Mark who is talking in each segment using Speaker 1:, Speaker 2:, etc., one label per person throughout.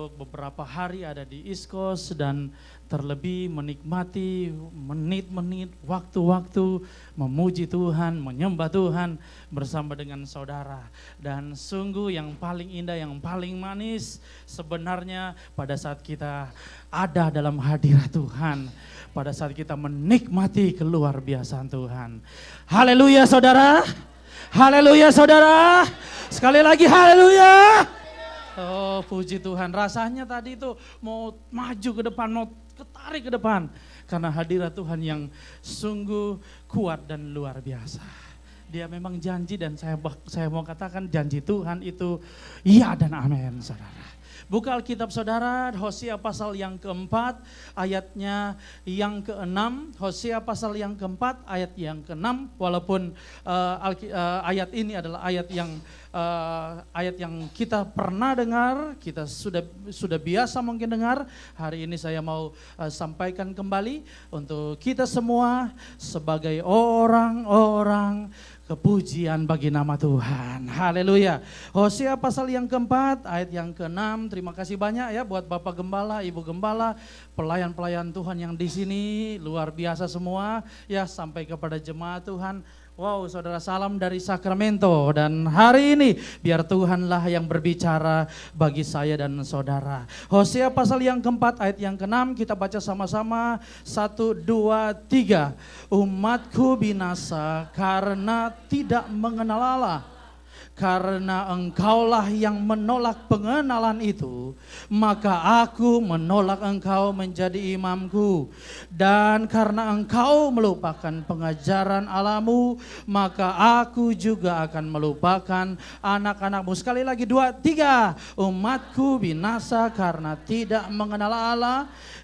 Speaker 1: untuk beberapa hari ada di East Coast dan terlebih menikmati menit-menit, waktu-waktu memuji Tuhan, menyembah Tuhan bersama dengan saudara. Dan sungguh yang paling indah, yang paling manis sebenarnya pada saat kita ada dalam hadirat Tuhan, pada saat kita menikmati keluar biasaan Tuhan. Haleluya saudara, haleluya saudara, sekali lagi haleluya. Oh puji Tuhan, rasanya tadi itu mau maju ke depan, mau ketarik ke depan. Karena hadirat Tuhan yang sungguh kuat dan luar biasa. Dia memang janji dan saya mau katakan janji Tuhan itu iya dan amin saudara. Buka Alkitab saudara, Hosea pasal yang keempat, ayatnya yang keenam. Hosea pasal yang keempat, ayat yang keenam. Walaupun ayat ini adalah ayat yang kita pernah dengar, kita sudah biasa mungkin dengar. Hari ini saya mau sampaikan kembali untuk kita semua sebagai orang-orang kepujian bagi nama Tuhan. Haleluya. Hosea pasal yang keempat, ayat yang keenam. Terima kasih banyak ya buat Bapak Gembala, Ibu Gembala, pelayan-pelayan Tuhan yang di sini luar biasa semua ya, sampai kepada jemaat Tuhan. Wow, saudara, salam dari Sacramento, dan hari ini biar Tuhanlah yang berbicara bagi saya dan saudara. Hosea pasal yang keempat ayat yang keenam, kita baca sama-sama 1, 2, 3. Umatku binasa karena tidak mengenal Allah. Karena engkaulah yang menolak pengenalan itu, maka aku menolak engkau menjadi imamku. Dan karena engkau melupakan pengajaran Allahmu, maka aku juga akan melupakan anak-anakmu. Sekali lagi 2, 3. Umatku binasa karena tidak mengenal Allah.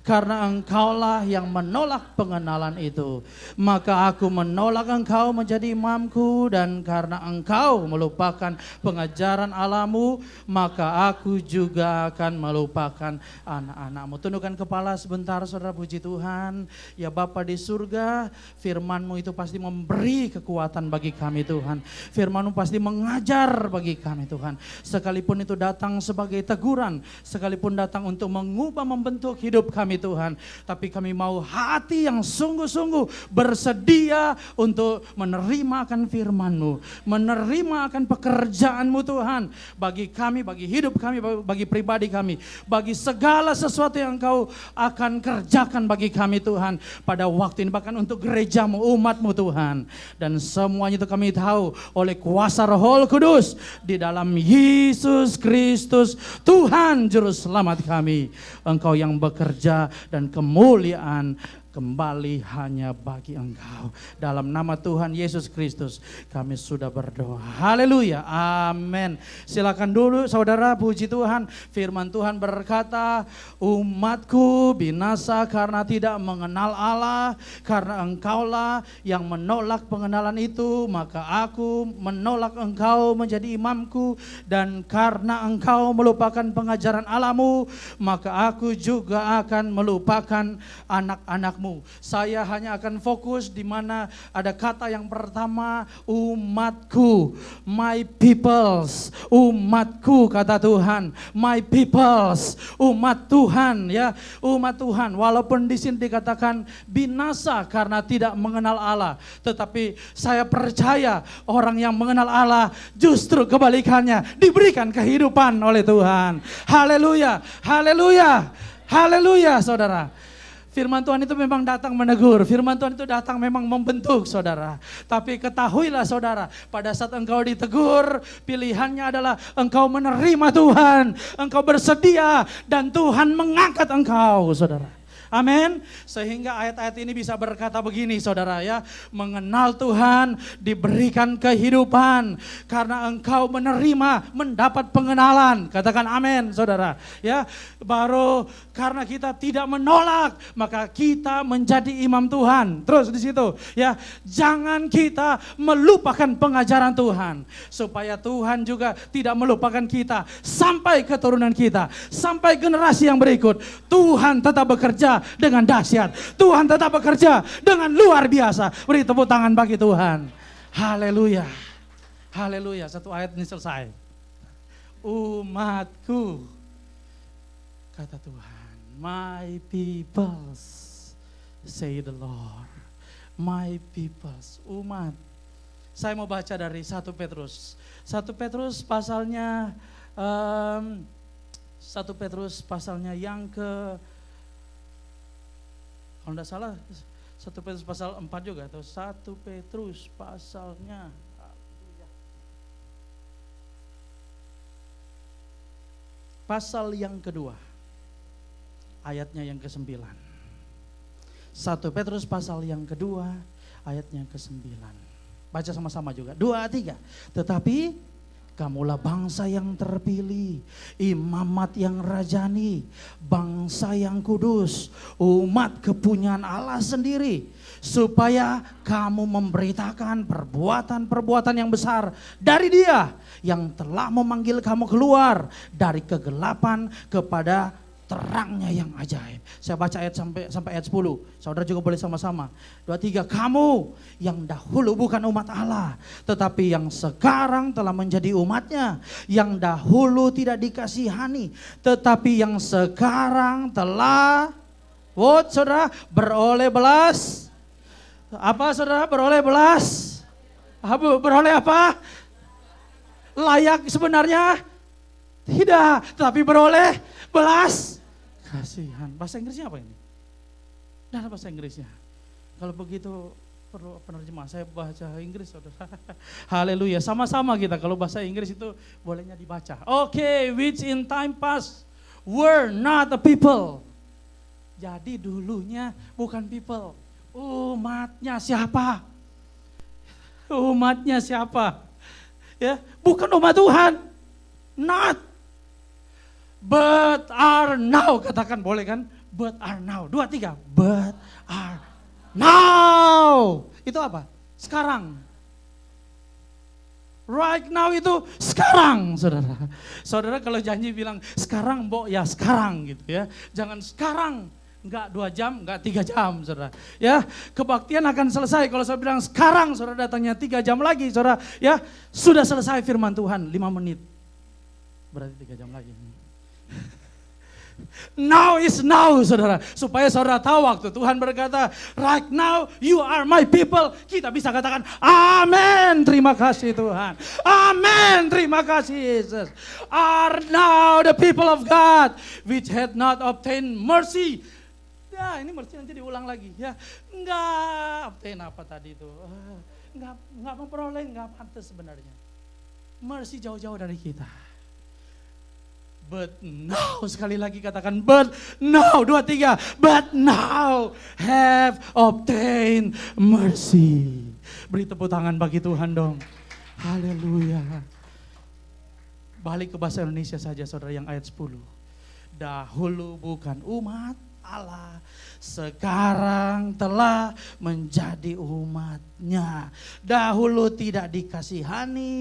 Speaker 1: Karena engkaulah yang menolak pengenalan itu, maka aku menolak engkau menjadi imamku. Dan karena engkau melupakan pengajaran Allahmu, maka aku juga akan melupakan anak-anakmu. Tundukkan kepala sebentar saudara, puji Tuhan. Ya Bapa di surga, firman-Mu itu pasti memberi kekuatan bagi kami Tuhan. Firman-Mu pasti mengajar bagi kami Tuhan. Sekalipun itu datang sebagai teguran, sekalipun datang untuk mengubah, membentuk hidup kami Tuhan, tapi kami mau hati yang sungguh-sungguh bersedia untuk menerima akan firman-Mu, menerima akan pekerjaan-Mu Tuhan, bagi kami, bagi hidup kami, bagi pribadi kami, bagi segala sesuatu yang Engkau akan kerjakan bagi kami Tuhan pada waktu ini, bahkan untuk gereja-Mu, umat-Mu Tuhan. Dan semuanya itu kami tahu oleh kuasa Roh Kudus di dalam Yesus Kristus Tuhan Juru Selamat kami. Engkau yang bekerja dan kemuliaan kembali hanya bagi Engkau. Dalam nama Tuhan Yesus Kristus kami sudah berdoa. Haleluya, amin. Silakan dulu saudara, puji Tuhan. Firman Tuhan berkata, umatku binasa karena tidak mengenal Allah. Karena engkaulah yang menolak pengenalan itu, maka aku menolak engkau menjadi imamku. Dan karena engkau melupakan pengajaran Allahmu, maka aku juga akan melupakan anak-anakmu. Saya hanya akan fokus di mana ada kata yang pertama, umatku, my peoples, umatku kata Tuhan, my peoples, umat Tuhan ya, umat Tuhan. Walaupun di sini dikatakan binasa karena tidak mengenal Allah, tetapi saya percaya orang yang mengenal Allah justru kebalikannya, diberikan kehidupan oleh Tuhan. Haleluya, haleluya, haleluya saudara. Firman Tuhan itu memang datang menegur, firman Tuhan itu datang memang membentuk saudara. Tapi ketahuilah saudara, pada saat engkau ditegur, pilihannya adalah engkau menerima Tuhan, engkau bersedia dan Tuhan mengangkat engkau saudara. Amin. Sehingga ayat-ayat ini bisa berkata begini saudara ya, mengenal Tuhan diberikan kehidupan karena engkau menerima, mendapat pengenalan. Katakan amin saudara ya. Baru karena kita tidak menolak, maka kita menjadi imam Tuhan. Terus di situ ya, jangan kita melupakan pengajaran Tuhan, supaya Tuhan juga tidak melupakan kita sampai keturunan kita, sampai generasi yang berikut. Tuhan tetap bekerja dengan dahsyat. Tuhan tetap bekerja dengan luar biasa. Beri tepuk tangan bagi Tuhan. Haleluya. Haleluya. Satu ayat ini selesai. Umatku Kata Tuhan, my peoples, say the Lord. My peoples, umat. Saya mau baca dari 1 Petrus. 1 Petrus pasalnya 1 Petrus pasalnya yang kalau tidak salah 1 Petrus pasal 4 juga, atau 1 Petrus pasalnya pasal yang kedua, ayatnya yang ke-9. 1 Petrus pasal yang kedua, ayatnya ke-9. Baca sama-sama juga, 2, 3. Tetapi kamulah bangsa yang terpilih, imamat yang rajani, bangsa yang kudus, umat kepunyaan Allah sendiri, supaya kamu memberitakan perbuatan-perbuatan yang besar dari Dia yang telah memanggil kamu keluar dari kegelapan kepada terangnya yang ajaib. Saya baca ayat sampai ayat 10. Saudara juga boleh sama-sama. 2, 3. Kamu yang dahulu bukan umat Allah, tetapi yang sekarang telah menjadi umatnya. Yang dahulu tidak dikasihani, tetapi yang sekarang telah saudara beroleh belas. Apa saudara? Beroleh belas. Beroleh apa? Layak sebenarnya? Tidak, tetapi beroleh belas kasihan. Bahasa Inggrisnya apa ini? Nah, bahasa Inggrisnya. Kalau begitu perlu penerjemah. Saya baca Inggris, saudara. Haleluya. Sama-sama kita kalau bahasa Inggris itu bolehnya dibaca. Oke, which in time past were not a people. Jadi dulunya bukan people. Umatnya siapa? Umatnya siapa? Ya, bukan umat Tuhan. Not. But are now, katakan boleh kan? But are now, 2, 3, but are now. Itu apa? Sekarang. Right now itu sekarang, saudara. Saudara kalau janji bilang sekarang, ya sekarang gitu ya. Jangan sekarang, enggak 2 jam, enggak 3 jam, saudara. Ya, kebaktian akan selesai kalau saya bilang sekarang, saudara datangnya 3 jam lagi, saudara. Ya, sudah selesai firman Tuhan 5 menit. Berarti 3 jam lagi. Now is now, saudara. Supaya saudara tahu waktu Tuhan berkata, right now you are my people. Kita bisa katakan, amin, terima kasih Tuhan. Amin, terima kasih Yesus. Are now the people of God, which had not obtained mercy. Ya, ini mercy nanti diulang lagi. Ya, enggak obtain apa tadi itu. Enggak memperoleh, enggak pantas sebenarnya. Mercy jauh-jauh dari kita. But now, sekali lagi katakan, but now, 2, 3, but now have obtained mercy. Beri tepuk tangan bagi Tuhan dong. Haleluya. Balik ke bahasa Indonesia saja saudara, yang ayat 10. Dahulu bukan umat Allah, sekarang telah menjadi umatnya. Dahulu tidak dikasihani.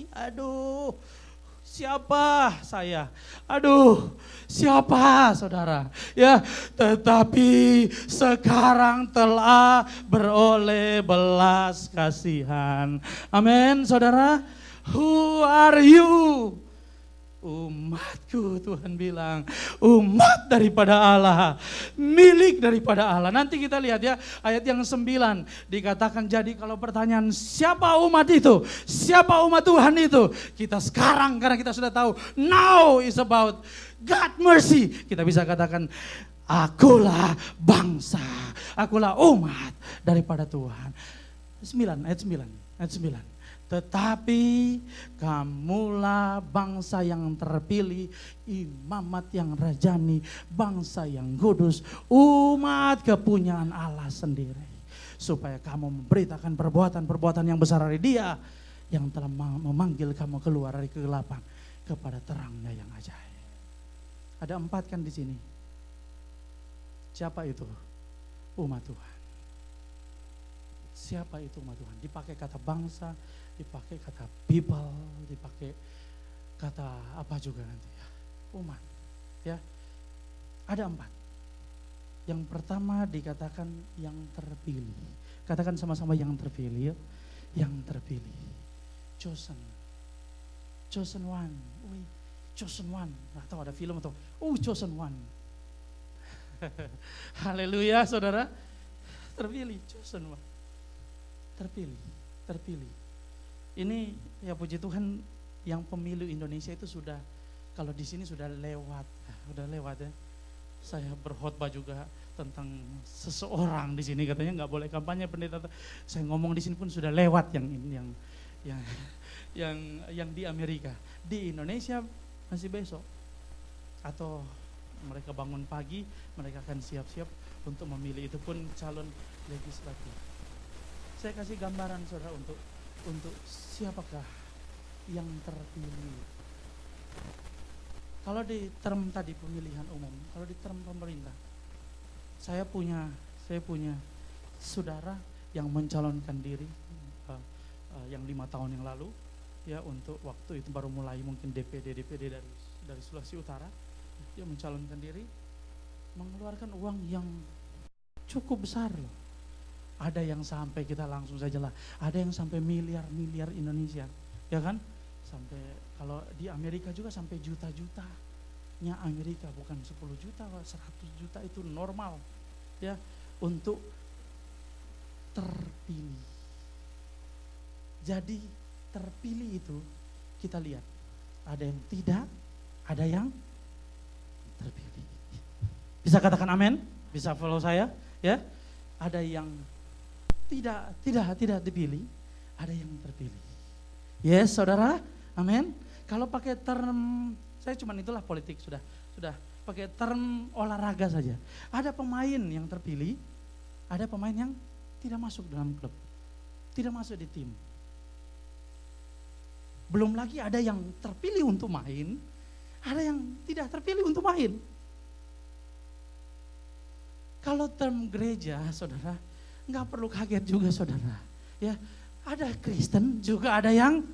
Speaker 1: Aduh, siapa saya? Aduh, siapa saudara? Ya, tetapi sekarang telah beroleh belas kasihan. Amin, saudara. Who are you? Umatku, Tuhan bilang, umat daripada Allah, milik daripada Allah. Nanti kita lihat ya, ayat yang 9 dikatakan, jadi kalau pertanyaan siapa umat itu, siapa umat Tuhan itu, kita sekarang karena kita sudah tahu, now is about God mercy, kita bisa katakan, akulah bangsa, akulah umat daripada Tuhan. 9, ayat 9. Tetapi kamulah bangsa yang terpilih, imamat yang rajani, bangsa yang kudus, umat kepunyaan Allah sendiri. Supaya kamu memberitakan perbuatan-perbuatan yang besar dari Dia yang telah memanggil kamu keluar dari kegelapan kepada terangnya yang ajaib. Ada 4 kan di sini. Siapa itu? Umat Tuhan. Siapa itu umat Tuhan? Dipakai kata bangsa, dipakai kata people, dipakai kata apa juga nanti ya, umat ya. Ada 4. Yang pertama dikatakan yang terpilih. Katakan sama-sama yang terpilih. Yang terpilih, chosen one. chosen one, atau ada film atau chosen one. Haleluya saudara, terpilih, chosen one, terpilih. Ini ya puji Tuhan, yang pemilu Indonesia itu sudah, kalau di sini sudah lewat ya. Saya berkhotbah juga tentang seseorang di sini, katanya nggak boleh kampanye pendeta. Saya ngomong di sini pun sudah lewat yang di Amerika. Di Indonesia masih besok, atau mereka bangun pagi, mereka akan siap-siap untuk memilih, itu pun calon legislatif. Saya kasih gambaran saudara untuk siapakah yang terpilih. Kalau di term tadi pemilihan umum, kalau di term pemerintah, saya punya saudara yang mencalonkan diri yang 5 tahun yang lalu, ya, untuk waktu itu baru mulai mungkin DPD dari Sulawesi Utara. Dia mencalonkan diri, mengeluarkan uang yang cukup besar loh. Ada yang sampai, kita langsung saja lah, ada yang sampai miliar Indonesia, ya kan? Sampai kalau di Amerika juga sampai juta-jutanya Amerika, bukan 10 juta, 100 juta itu normal, ya, untuk terpilih. Jadi terpilih itu kita lihat, ada yang tidak, ada yang terpilih. Bisa katakan amin? Bisa follow saya, ya? Ada yang tidak dipilih, ada yang terpilih. Yes, saudara, amin. Kalau pakai term, saya cuman itulah politik, sudah pakai term olahraga saja. Ada pemain yang terpilih, ada pemain yang tidak masuk dalam klub, tidak masuk di tim. Belum lagi ada yang terpilih untuk main, ada yang tidak terpilih untuk main. Kalau term gereja, saudara, nggak perlu kaget juga saudara, ya. Ada Kristen juga ada yang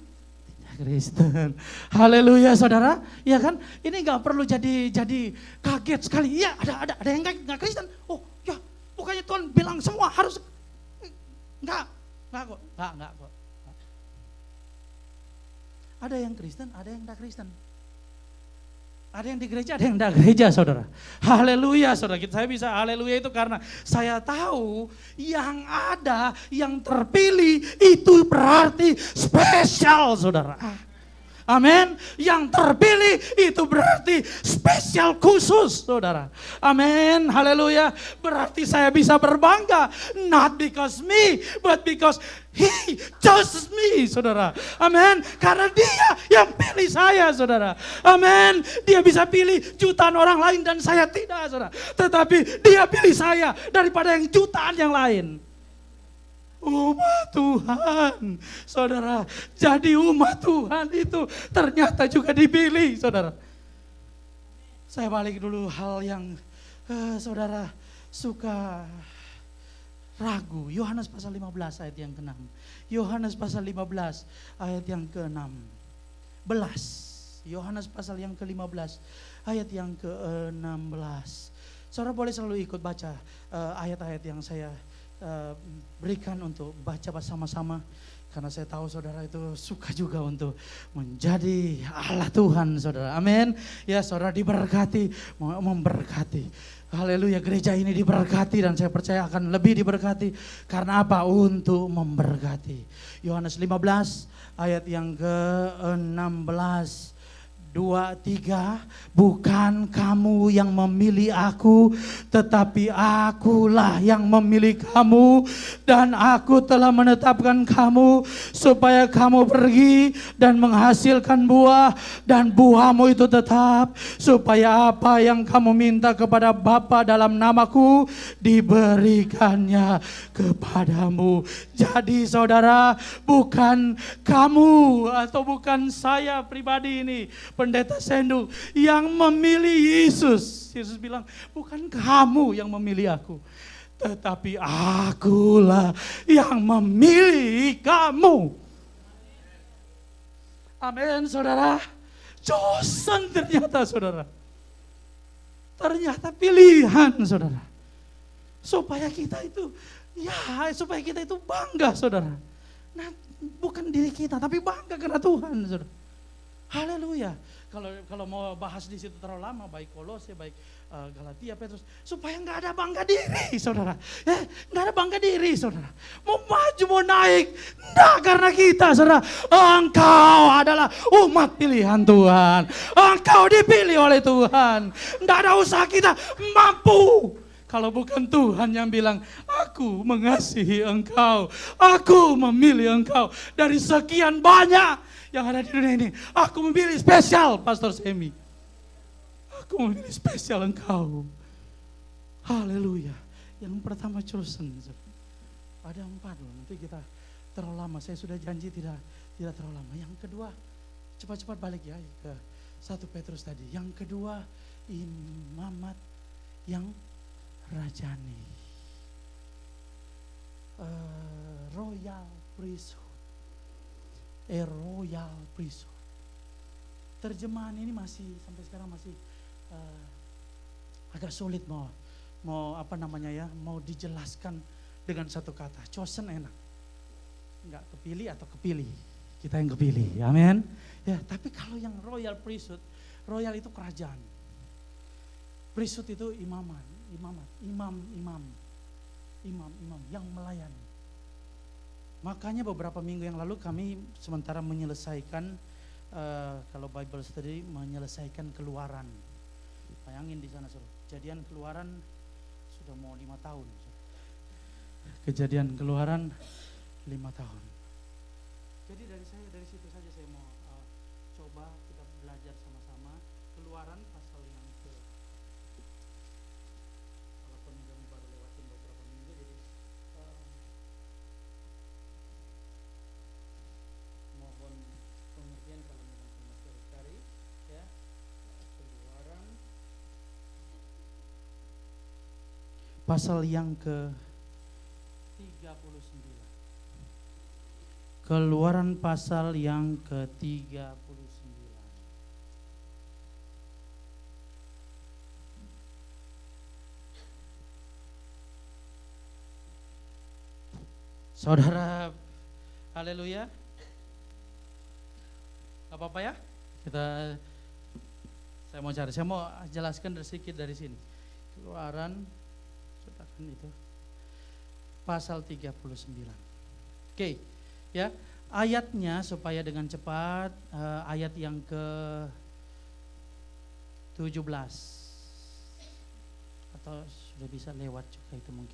Speaker 1: tidak Kristen. Haleluya saudara, ya kan? Ini nggak perlu jadi kaget sekali. Iya, ada yang nggak Kristen. Oh ya, bukannya Tuhan bilang semua harus nggak kok. Ada yang Kristen, ada yang tidak Kristen. Ada yang di gereja, ada yang tidak gereja saudara. Haleluya saudara, saya bisa haleluya itu karena saya tahu yang ada, yang terpilih itu berarti spesial saudara. Amin. Yang terpilih itu berarti spesial khusus saudara. Amin. Haleluya. Berarti saya bisa berbangga. Not because me, but because He chose me saudara. Amin. Karena dia yang pilih saya saudara. Amin. Dia bisa pilih jutaan orang lain dan saya tidak saudara. Tetapi dia pilih saya daripada yang jutaan yang lain. Umat Tuhan, saudara, jadi umat Tuhan itu ternyata juga dipilih, saudara. Saya balik dulu hal yang saudara suka ragu. Yohanes pasal 15 ayat yang ke-6. Yohanes pasal 15 ayat yang ke-16. Yohanes pasal yang ke-15 ayat yang ke-16. Saudara boleh selalu ikut baca ayat-ayat yang saya berikan untuk baca bersama-sama, karena saya tahu saudara itu suka juga untuk menjadi alat Tuhan saudara. Amin. Ya saudara diberkati, memberkati. Haleluya, gereja ini diberkati dan saya percaya akan lebih diberkati. Karena apa? Untuk memberkati. Yohanes 15 ayat yang ke-16. 2, 3, bukan kamu yang memilih aku, tetapi akulah yang memilih kamu, dan aku telah menetapkan kamu supaya kamu pergi dan menghasilkan buah, dan buahmu itu tetap, supaya apa yang kamu minta kepada Bapa dalam namaku diberikannya kepadamu. Jadi saudara, bukan kamu atau bukan saya pribadi ini, Pendeta Sendu, yang memilih Yesus. Yesus bilang, bukan kamu yang memilih aku, tetapi akulah yang memilih kamu. Amin saudara. Chosen ternyata saudara. Ternyata pilihan saudara. Supaya kita itu, supaya kita itu bangga saudara. Nah, bukan diri kita, tapi bangga karena Tuhan saudara. Haleluya. kalau mau bahas di situ terlalu lama, baik Kolose, baik Galatia, Petrus, supaya nggak ada bangga diri, saudara. Nggak ada bangga diri, saudara. Mau maju, mau naik, nggak karena kita, saudara. Engkau adalah umat pilihan Tuhan. Engkau dipilih oleh Tuhan. Nggak ada usaha kita mampu. Kalau bukan Tuhan yang bilang, aku mengasihi engkau, aku memilih engkau dari sekian banyak yang ada di dunia ini. Aku memilih spesial Pastor Semi. Aku memilih spesial engkau. Haleluya. Yang pertama chosen. Ada 4 loh, nanti kita terlalu lama. Saya sudah janji tidak terlalu lama. Yang kedua, cepat-cepat balik ya ke 1 Petrus tadi. Yang kedua, imamat yang rajani. Royal priesthood. Royal priesthood. Terjemahan ini masih sampai sekarang masih agak sulit mau apa namanya ya, mau dijelaskan dengan satu kata. Chosen enak. Enggak kepilih atau kepilih. Kita yang kepilih. Amin. Ya, tapi kalau yang royal priesthood, royal itu kerajaan. Priesthood itu imam yang melayani. Makanya beberapa minggu yang lalu kami sementara menyelesaikan kalau Bible study menyelesaikan Keluaran. Bayangin di sana suruh. Kejadian Keluaran sudah mau 5 tahun. Kejadian Keluaran 5 tahun. Jadi dari situ saja saya mau coba kita belajar sama-sama Keluaran pasal yang ke, walaupun kami baru lewatin beberapa minggu, jadi mohon pengertian kalau memang masih cari ya. Keluaran pasal yang ke 39. Keluaran pasal yang ke-39. Saudara, haleluya. Gak apa-apa ya? Saya mau jelaskan sedikit dari sini. Keluaran, cetakan itu. Pasal 39. Oke, ya. Ayatnya supaya dengan cepat, ayat yang ke-17. Atau sudah bisa lewat juga itu mungkin.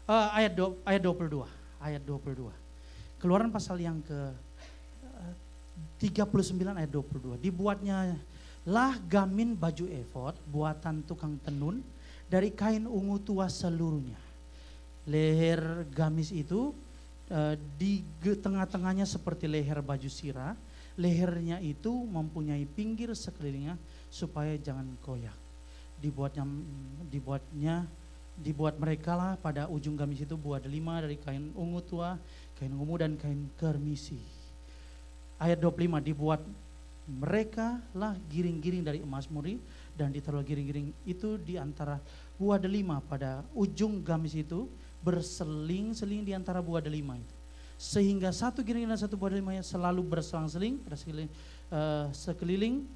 Speaker 1: Ayat 22. Keluaran pasal yang ke-39 ayat 22. Dibuatnya lah gamin baju efod buatan tukang tenun dari kain ungu tua seluruhnya. Leher gamis itu di tengah-tengahnya seperti leher baju sirah. Lehernya itu mempunyai pinggir sekelilingnya supaya jangan koyak. Dibuat mereka lah pada ujung gamis itu buah delima dari kain ungu tua, kain ungu dan kain kermisi. Ayat 25, dibuat mereka lah giring-giring dari emas murni dan ditaruh giring-giring itu di antara buah delima pada ujung gamis itu, berseling-seling di antara buah delima itu. Sehingga satu giring dan satu buah delima selalu berselang-seling pada sekeliling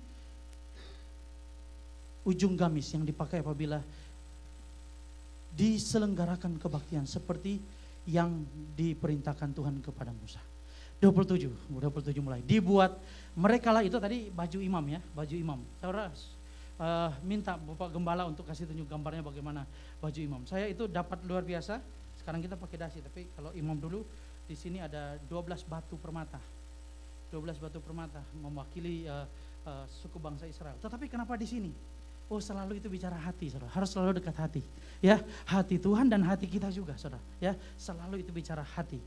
Speaker 1: ujung gamis yang dipakai apabila diselenggarakan kebaktian seperti yang diperintahkan Tuhan kepada Musa. 27 mulai. Dibuat mereka lah, itu tadi baju imam ya, baju imam. Saudara minta Bapak Gembala untuk kasih tunjuk gambarnya bagaimana baju imam. Saya itu dapat luar biasa. Sekarang kita pakai dasi, tapi kalau imam dulu di sini ada 12 batu permata. 12 batu permata mewakili suku bangsa Israel. Tetapi kenapa di sini? Oh, selalu itu bicara hati, saudara. Harus selalu dekat hati. Ya, hati Tuhan dan hati kita juga, saudara. Ya, selalu itu bicara hati.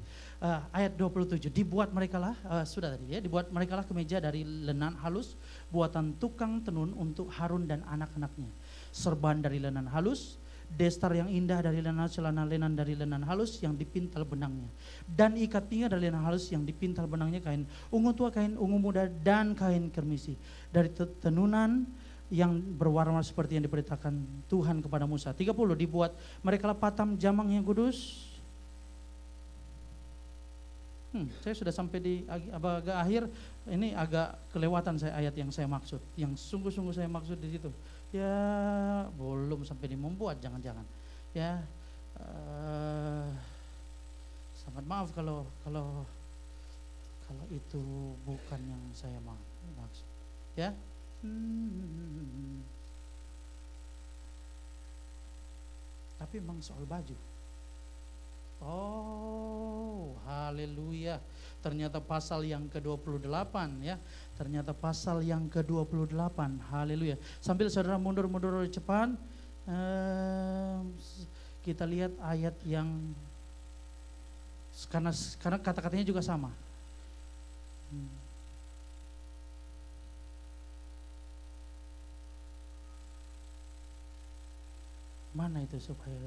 Speaker 1: Ayat 27, dibuat merekalah sudah tadi ya, dibuat merekalah kemeja dari lenan halus buatan tukang tenun untuk Harun dan anak-anaknya. Serban dari lenan halus, destar yang indah dari lenan, celana lenan dari lenan halus yang dipintal benangnya, dan ikat pinggang dari lenan halus yang dipintal benangnya, kain ungu tua, kain ungu muda, dan kain kermisi dari tenunan yang berwarna seperti yang diperintahkan Tuhan kepada Musa. 30, dibuat mereka patam jamang yang kudus. Saya sudah sampai di agak akhir, ini agak kelewatan saya ayat yang saya maksud, yang sungguh-sungguh saya maksud di situ. Ya belum sampai di membuat, jangan-jangan. Ya sangat maaf kalau itu bukan yang saya maksud. Ya. Tapi memang soal baju. Oh, haleluya. Ternyata pasal yang ke-28 ya. Ternyata pasal yang ke-28. Haleluya. Sambil saudara mundur cepat, kita lihat ayat yang karena kata-katanya juga sama. Mana itu supaya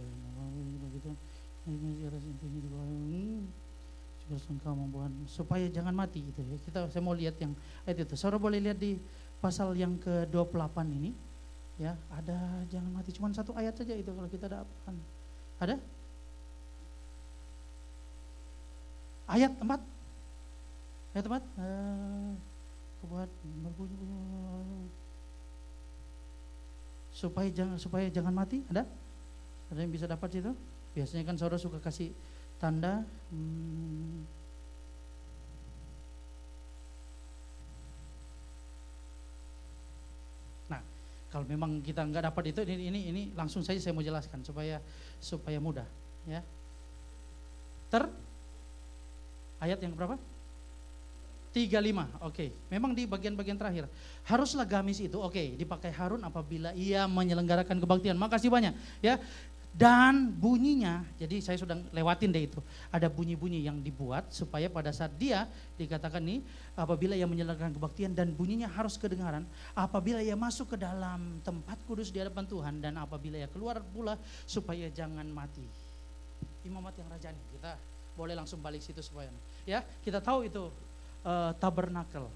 Speaker 1: begitu? Supaya jangan mati itu ya. Saya mau lihat yang ayat itu. Saudara boleh lihat di pasal yang ke-28 ini ya, ada jangan mati, cuma satu ayat saja itu kalau kita dapatkan. Ada? Ayat 4. Ayat 4. Supaya jangan mati, ada? Ada yang bisa dapat situ? Biasanya kan saudara suka kasih tanda. Nah, kalau memang kita nggak dapat itu, ini langsung saja saya mau jelaskan supaya mudah, ya. Ayat yang berapa? 35, oke. Memang di bagian-bagian terakhir. Haruslah gamis itu, oke, dipakai Harun apabila ia menyelenggarakan kebaktian. Makasih banyak, ya. Dan bunyinya, jadi saya sudah lewatin deh itu. Ada bunyi-bunyi yang dibuat supaya pada saat dia dikatakan nih, apabila ia menyelenggarakan kebaktian dan bunyinya harus kedengaran, apabila ia masuk ke dalam tempat kudus di hadapan Tuhan dan apabila ia keluar pula supaya jangan mati. Imamat yang rajani, kita boleh langsung balik situ supaya ya, kita tahu itu tabernakel,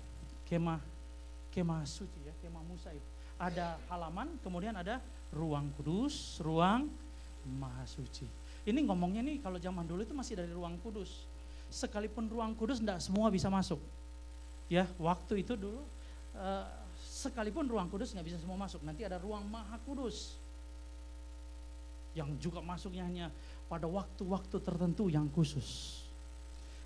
Speaker 1: kemah suci ya, kemah Musa itu. Ada halaman, kemudian ada ruang kudus, ruang maha suci. Ini ngomongnya nih kalau zaman dulu itu masih dari ruang kudus. Sekalipun ruang kudus enggak semua bisa masuk. Ya, waktu itu dulu sekalipun ruang kudus enggak bisa semua masuk. Nanti ada ruang maha kudus. Yang juga masuknya hanya pada waktu-waktu tertentu yang khusus.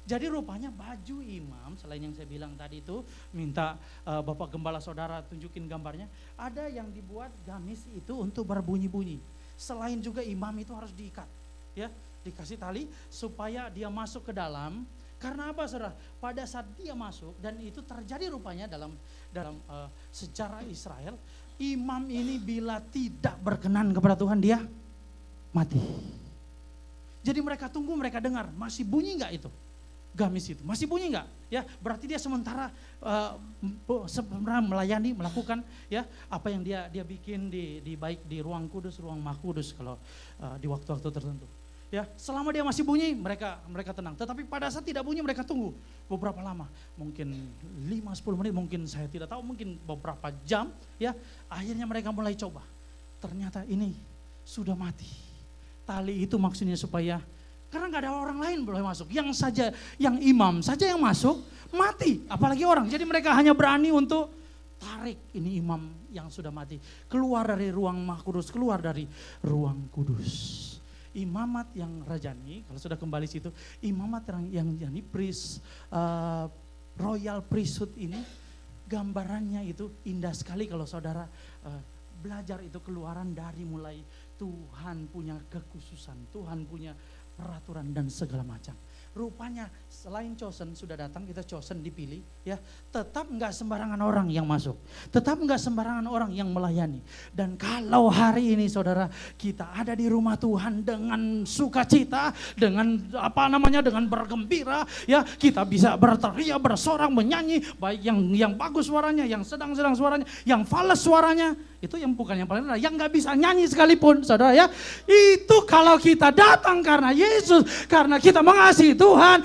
Speaker 1: Jadi rupanya baju imam, selain yang saya bilang tadi itu, minta Bapak Gembala Saudara tunjukin gambarnya, ada yang dibuat gamis itu untuk berbunyi-bunyi. Selain juga imam itu harus diikat, ya, dikasih tali supaya dia masuk ke dalam. Karena apa, saudara? Pada saat dia masuk, dan itu terjadi rupanya dalam sejarah Israel, imam ini bila tidak berkenan kepada Tuhan dia mati. Jadi mereka tunggu, mereka dengar, masih bunyi nggak itu? Gamis itu masih bunyi nggak? Ya, berarti dia sementara melayani, melakukan ya apa yang dia bikin di baik di ruang kudus, ruang maha kudus kalau di waktu-waktu tertentu. Ya, selama dia masih bunyi mereka tenang. Tetapi pada saat tidak bunyi mereka tunggu beberapa lama, mungkin 5-10 menit, mungkin saya tidak tahu, mungkin beberapa jam. Ya, akhirnya mereka mulai coba. Ternyata ini sudah mati. Tali itu maksudnya supaya karena nggak ada orang lain boleh masuk, yang imam saja yang masuk mati, apalagi orang. Jadi mereka hanya berani untuk tarik ini imam yang sudah mati keluar dari ruang maha kudus, keluar dari ruang kudus. Imamat yang rajani, kalau sudah kembali situ, imamat yang rajani, royal priesthood ini, gambarannya itu indah sekali kalau saudara belajar itu keluaran dari mulai Tuhan punya kekhususan, Tuhan punya peraturan dan segala macam. Rupanya selain chosen sudah datang, kita chosen dipilih ya, tetap enggak sembarangan orang yang masuk, tetap enggak sembarangan orang yang melayani. Dan kalau hari ini saudara kita ada di rumah Tuhan dengan sukacita, dengan dengan bergembira ya, kita bisa berteriak, bersorak, menyanyi, baik yang bagus suaranya, yang sedang-sedang suaranya, yang fals suaranya, itu yang bukan yang paling rendah, yang nggak bisa nyanyi sekalipun saudara ya, itu kalau kita datang karena Yesus, karena kita mengasihi Tuhan,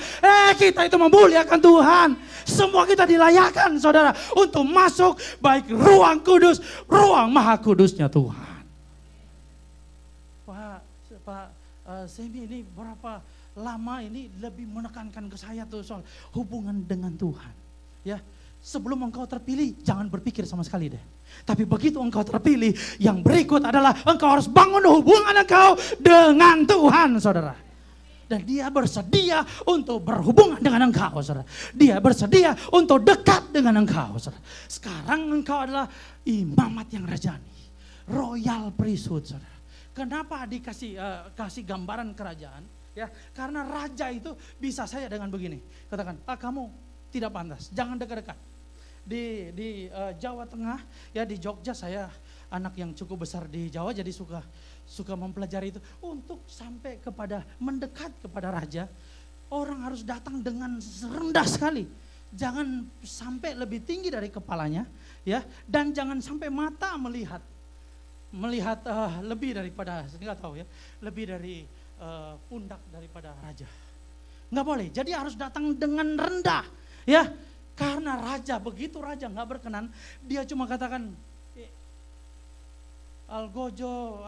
Speaker 1: kita itu memuliakan Tuhan. Semua kita dilayakkan saudara untuk masuk baik ruang kudus, ruang maha kudusnya Tuhan. Pak Semi, ini berapa lama ini lebih menekankan ke saya tuh soal hubungan dengan Tuhan. Ya, sebelum engkau terpilih jangan berpikir sama sekali deh. Tapi begitu engkau terpilih, yang berikut adalah engkau harus bangun hubungan engkau dengan Tuhan, saudara. Dan dia bersedia untuk berhubungan dengan engkau, saudara. Dia bersedia untuk dekat dengan engkau, saudara. Sekarang engkau adalah imamat yang rajani, royal priesthood, saudara. Kenapa kasih gambaran kerajaan? Ya, karena raja itu bisa saja dengan begini. Katakan, kamu tidak pantas, jangan dekat-dekat. Di Jawa Tengah, ya di Jogja, saya anak yang cukup besar di Jawa, jadi suka mempelajari itu. Untuk sampai kepada mendekat kepada raja, orang harus datang dengan rendah sekali. Jangan sampai lebih tinggi dari kepalanya, ya, dan jangan sampai mata melihat lebih daripada, saya nggak tahu ya, lebih dari pundak daripada raja. Nggak boleh. Jadi harus datang dengan rendah, ya. Karena raja, begitu raja nggak berkenan, dia cuma katakan, Algojo,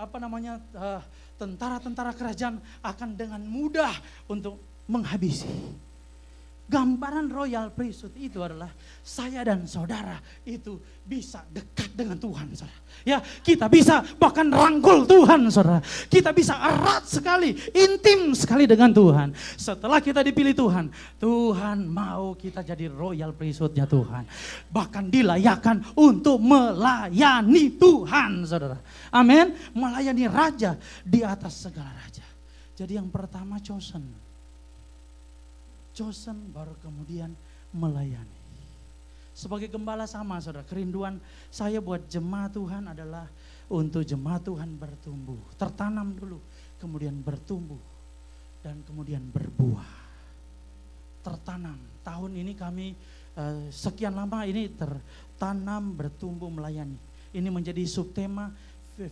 Speaker 1: tentara-tentara kerajaan akan dengan mudah untuk menghabisi. Gambaran royal priesthood itu adalah saya dan saudara itu bisa dekat dengan Tuhan, saudara. Ya, kita bisa bahkan rangkul Tuhan, saudara. Kita bisa erat sekali, intim sekali dengan Tuhan. Setelah kita dipilih Tuhan, Tuhan mau kita jadi royal priesthood-nya Tuhan. Bahkan dilayakkan untuk melayani Tuhan, saudara. Amin. Melayani raja di atas segala raja. Jadi yang pertama chosen, baru kemudian melayani. Sebagai gembala sama, saudara, kerinduan saya buat jemaat Tuhan adalah untuk jemaat Tuhan bertumbuh. Tertanam dulu, kemudian bertumbuh, dan kemudian berbuah. Tertanam. Tahun ini kami sekian lama ini tertanam, bertumbuh, melayani. Ini menjadi subtema,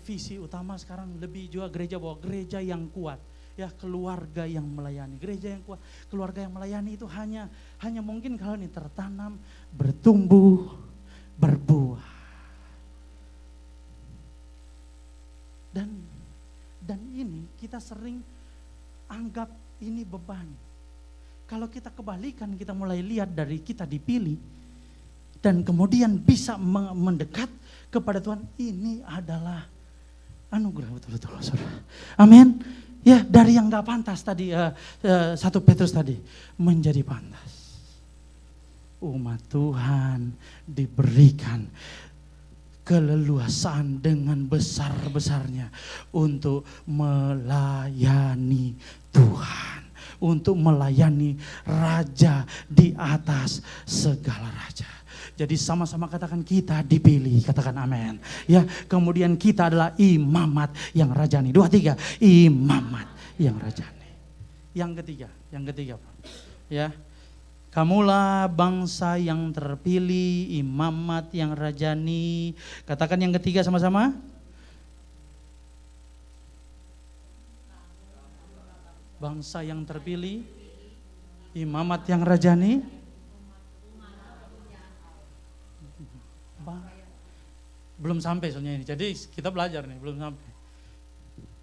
Speaker 1: visi utama sekarang lebih juga gereja bahwa gereja yang kuat. Ya, keluarga yang melayani, gereja yang kuat, keluarga yang melayani itu hanya mungkin kalau ini tertanam, bertumbuh, berbuah. Dan ini kita sering anggap ini beban. Kalau kita kebalikan, kita mulai lihat dari kita dipilih dan kemudian bisa mendekat kepada Tuhan, ini adalah anugerah betul-betul, saudara. Amin. Ya, dari yang gak pantas tadi, 1 Petrus tadi, menjadi pantas. Umat Tuhan diberikan keleluasaan dengan besar-besarnya untuk melayani Tuhan. Untuk melayani Raja di atas segala raja. Jadi sama-sama katakan kita dipilih, katakan amin. Ya, kemudian kita adalah imamat yang rajani. 2, 3, imamat yang rajani. Yang ketiga, ya, kamulah bangsa yang terpilih, imamat yang rajani. Katakan yang ketiga sama-sama. Bangsa yang terpilih, imamat yang rajani. Belum sampai soalnya ini, jadi kita belajar nih, belum sampai.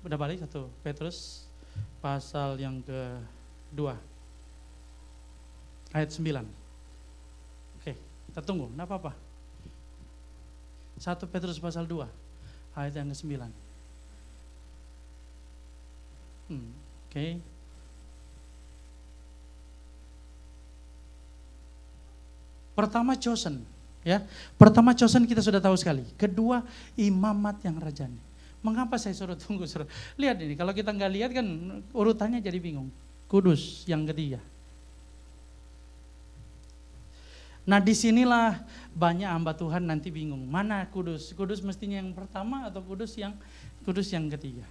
Speaker 1: Udah balik 1 Petrus pasal yang ke-2 ayat 9. Oke, kita tunggu, enggak apa-apa. 1 Petrus pasal 2 ayat yang ke-9. Oke. Pertama chosen. Ya, pertama chosen kita sudah tahu sekali. Kedua, imamat yang rajani. Mengapa saya suruh tunggu? Lihat ini, kalau kita nggak lihat kan urutannya jadi bingung. Kudus yang ketiga. Nah, disinilah banyak hamba Tuhan nanti bingung. Mana kudus? Kudus mestinya yang pertama atau kudus yang ketiga?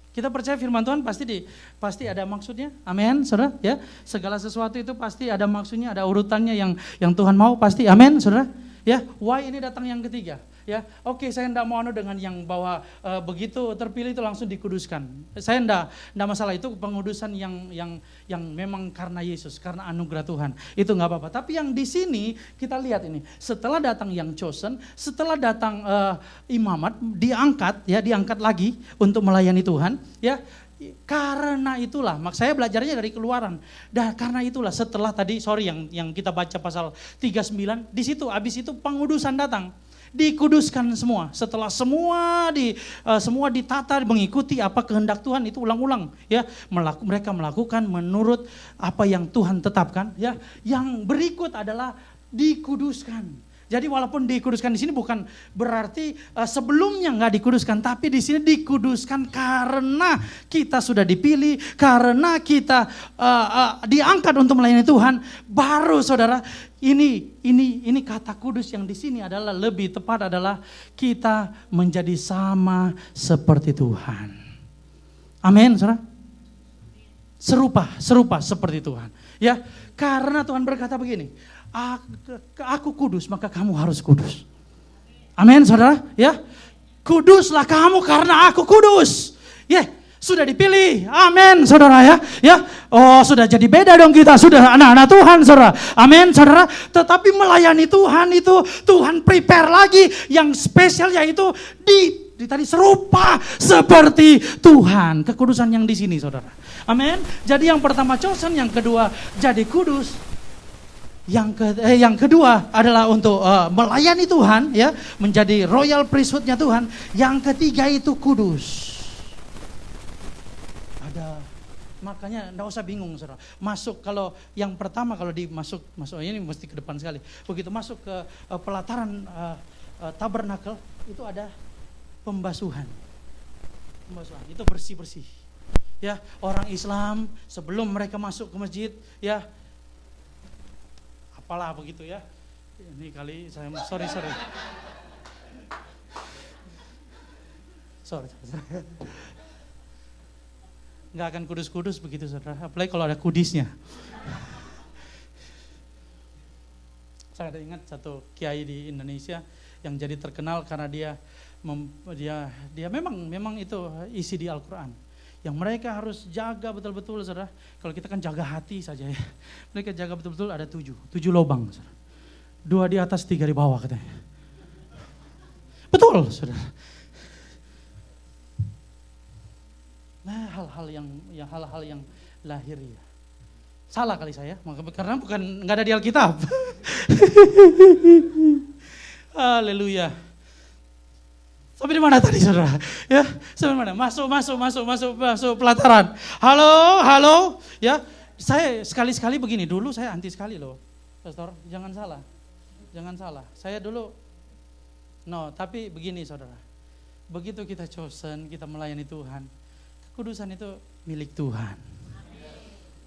Speaker 1: Kita percaya firman Tuhan pasti ada maksudnya. Amin, saudara. Ya, segala sesuatu itu pasti ada maksudnya, ada urutannya yang Tuhan mau pasti. Amin, saudara. Ya, why ini datang yang ketiga? Ya, oke, saya enggak mau dengan yang bahwa begitu terpilih itu langsung dikuduskan. Saya enggak masalah, itu pengudusan yang memang karena Yesus, karena anugerah Tuhan. Itu enggak apa-apa. Tapi yang di sini kita lihat ini, setelah datang yang chosen, setelah datang imamat diangkat lagi untuk melayani Tuhan, ya. Karena itulah, saya belajarnya dari Keluaran. Dan karena itulah setelah tadi, yang kita baca pasal 39, di situ habis itu pengudusan datang. Dikuduskan semua. Setelah semua ditata mengikuti apa kehendak Tuhan, itu ulang-ulang ya. Mereka melakukan menurut apa yang Tuhan tetapkan ya. Yang berikut adalah dikuduskan. Jadi walaupun dikuduskan di sini bukan berarti sebelumnya nggak dikuduskan, tapi di sini dikuduskan karena kita sudah dipilih, karena kita diangkat untuk melayani Tuhan. Baru saudara, ini kata kudus yang di sini adalah lebih tepat adalah kita menjadi sama seperti Tuhan. Amin, saudara. Serupa seperti Tuhan. Ya, karena Tuhan berkata begini. Aku kudus, maka kamu harus kudus. Amin, saudara. Ya, kuduslah kamu karena aku kudus. Ya, sudah dipilih. Amin, saudara ya. Ya, oh sudah jadi beda dong kita. Sudah anak-anak Tuhan, saudara. Amin, saudara. Tetapi melayani Tuhan itu Tuhan prepare lagi yang spesial, yaitu tadi serupa seperti Tuhan. Kekudusan yang di sini, saudara. Amin. Jadi yang pertama chosen, yang kedua jadi kudus. Yang kedua adalah untuk melayani Tuhan ya, menjadi royal priesthood-nya Tuhan. Yang ketiga itu kudus. Makanya enggak usah bingung, saudara. Masuk kalau yang pertama kalau masuk ini mesti ke depan sekali. Begitu masuk ke pelataran tabernakel itu ada pembasuhan. Itu bersih-bersih. Ya, orang Islam sebelum mereka masuk ke masjid ya, apalah begitu ya. Ini kali saya sorry. Nggak akan kudus-kudus begitu, saudara. Apalagi kalau ada kudisnya. Saya ada ingat satu kiai di Indonesia yang jadi terkenal karena dia memang itu isi di Al-Quran. Yang mereka harus jaga betul-betul, saudara. Kalau kita kan jaga hati saja ya. Mereka jaga betul-betul ada 7 lubang, saudara. 2 di atas, 3 di bawah katanya. Betul, saudara. Nah, hal-hal yang lahiriah. Salah kali saya, karena nggak ada di Alkitab. Haleluya. Sampai di mana tadi, saudara? Ya, sampai mana? Masuk pelataran. Halo, ya. Saya sekali-sekali begini. Dulu saya anti sekali loh, pastor. Jangan salah. Saya dulu, tapi begini, saudara. Begitu kita chosen, kita melayani Tuhan, kekudusan itu milik Tuhan.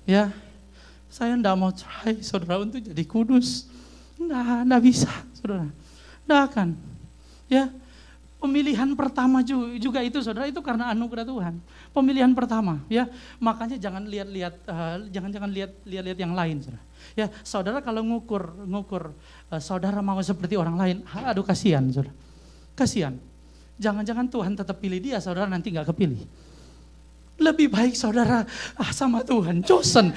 Speaker 1: Ya, saya enggak mau try, saudara, untuk jadi kudus. Enggak bisa, saudara. Enggak akan. Ya. Pemilihan pertama juga itu, saudara, itu karena anugerah Tuhan. Pemilihan pertama, ya. Makanya jangan lihat yang lain, saudara. Ya, saudara kalau ngukur saudara mau seperti orang lain, aduh kasihan, saudara. Kasihan. Jangan-jangan Tuhan tetap pilih dia, saudara nanti nggak kepilih. Lebih baik saudara sama Tuhan, chosen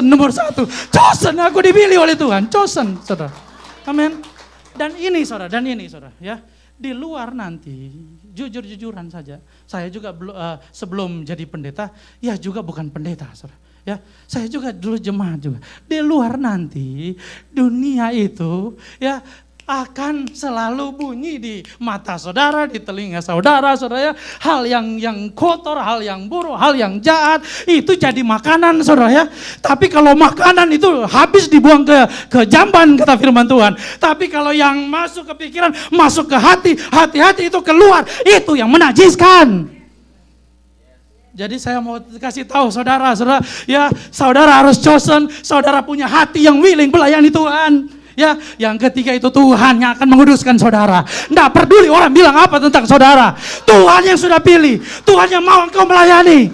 Speaker 1: nomor 1. Chosen, aku dipilih oleh Tuhan, chosen, saudara. Amin. Dan ini saudara, ya. Di luar nanti, jujur-jujuran saja, saya juga sebelum jadi pendeta, ya juga bukan pendeta, saudara. Ya, saya juga dulu jemaat juga. Di luar nanti, dunia itu ya akan selalu bunyi di mata saudara, di telinga saudara ya. Hal yang kotor, hal yang buruk, hal yang jahat, itu jadi makanan, saudara ya. Tapi kalau makanan itu habis dibuang ke jamban, kata firman Tuhan. Tapi kalau yang masuk ke pikiran, masuk ke hati itu keluar, itu yang menajiskan. Jadi saya mau kasih tahu saudara ya, saudara harus chosen, saudara punya hati yang willing melayani Tuhan. Ya, yang ketiga itu Tuhan yang akan menguduskan saudara. Nggak peduli orang bilang apa tentang saudara. Tuhan yang sudah pilih, Tuhan yang mau engkau melayani.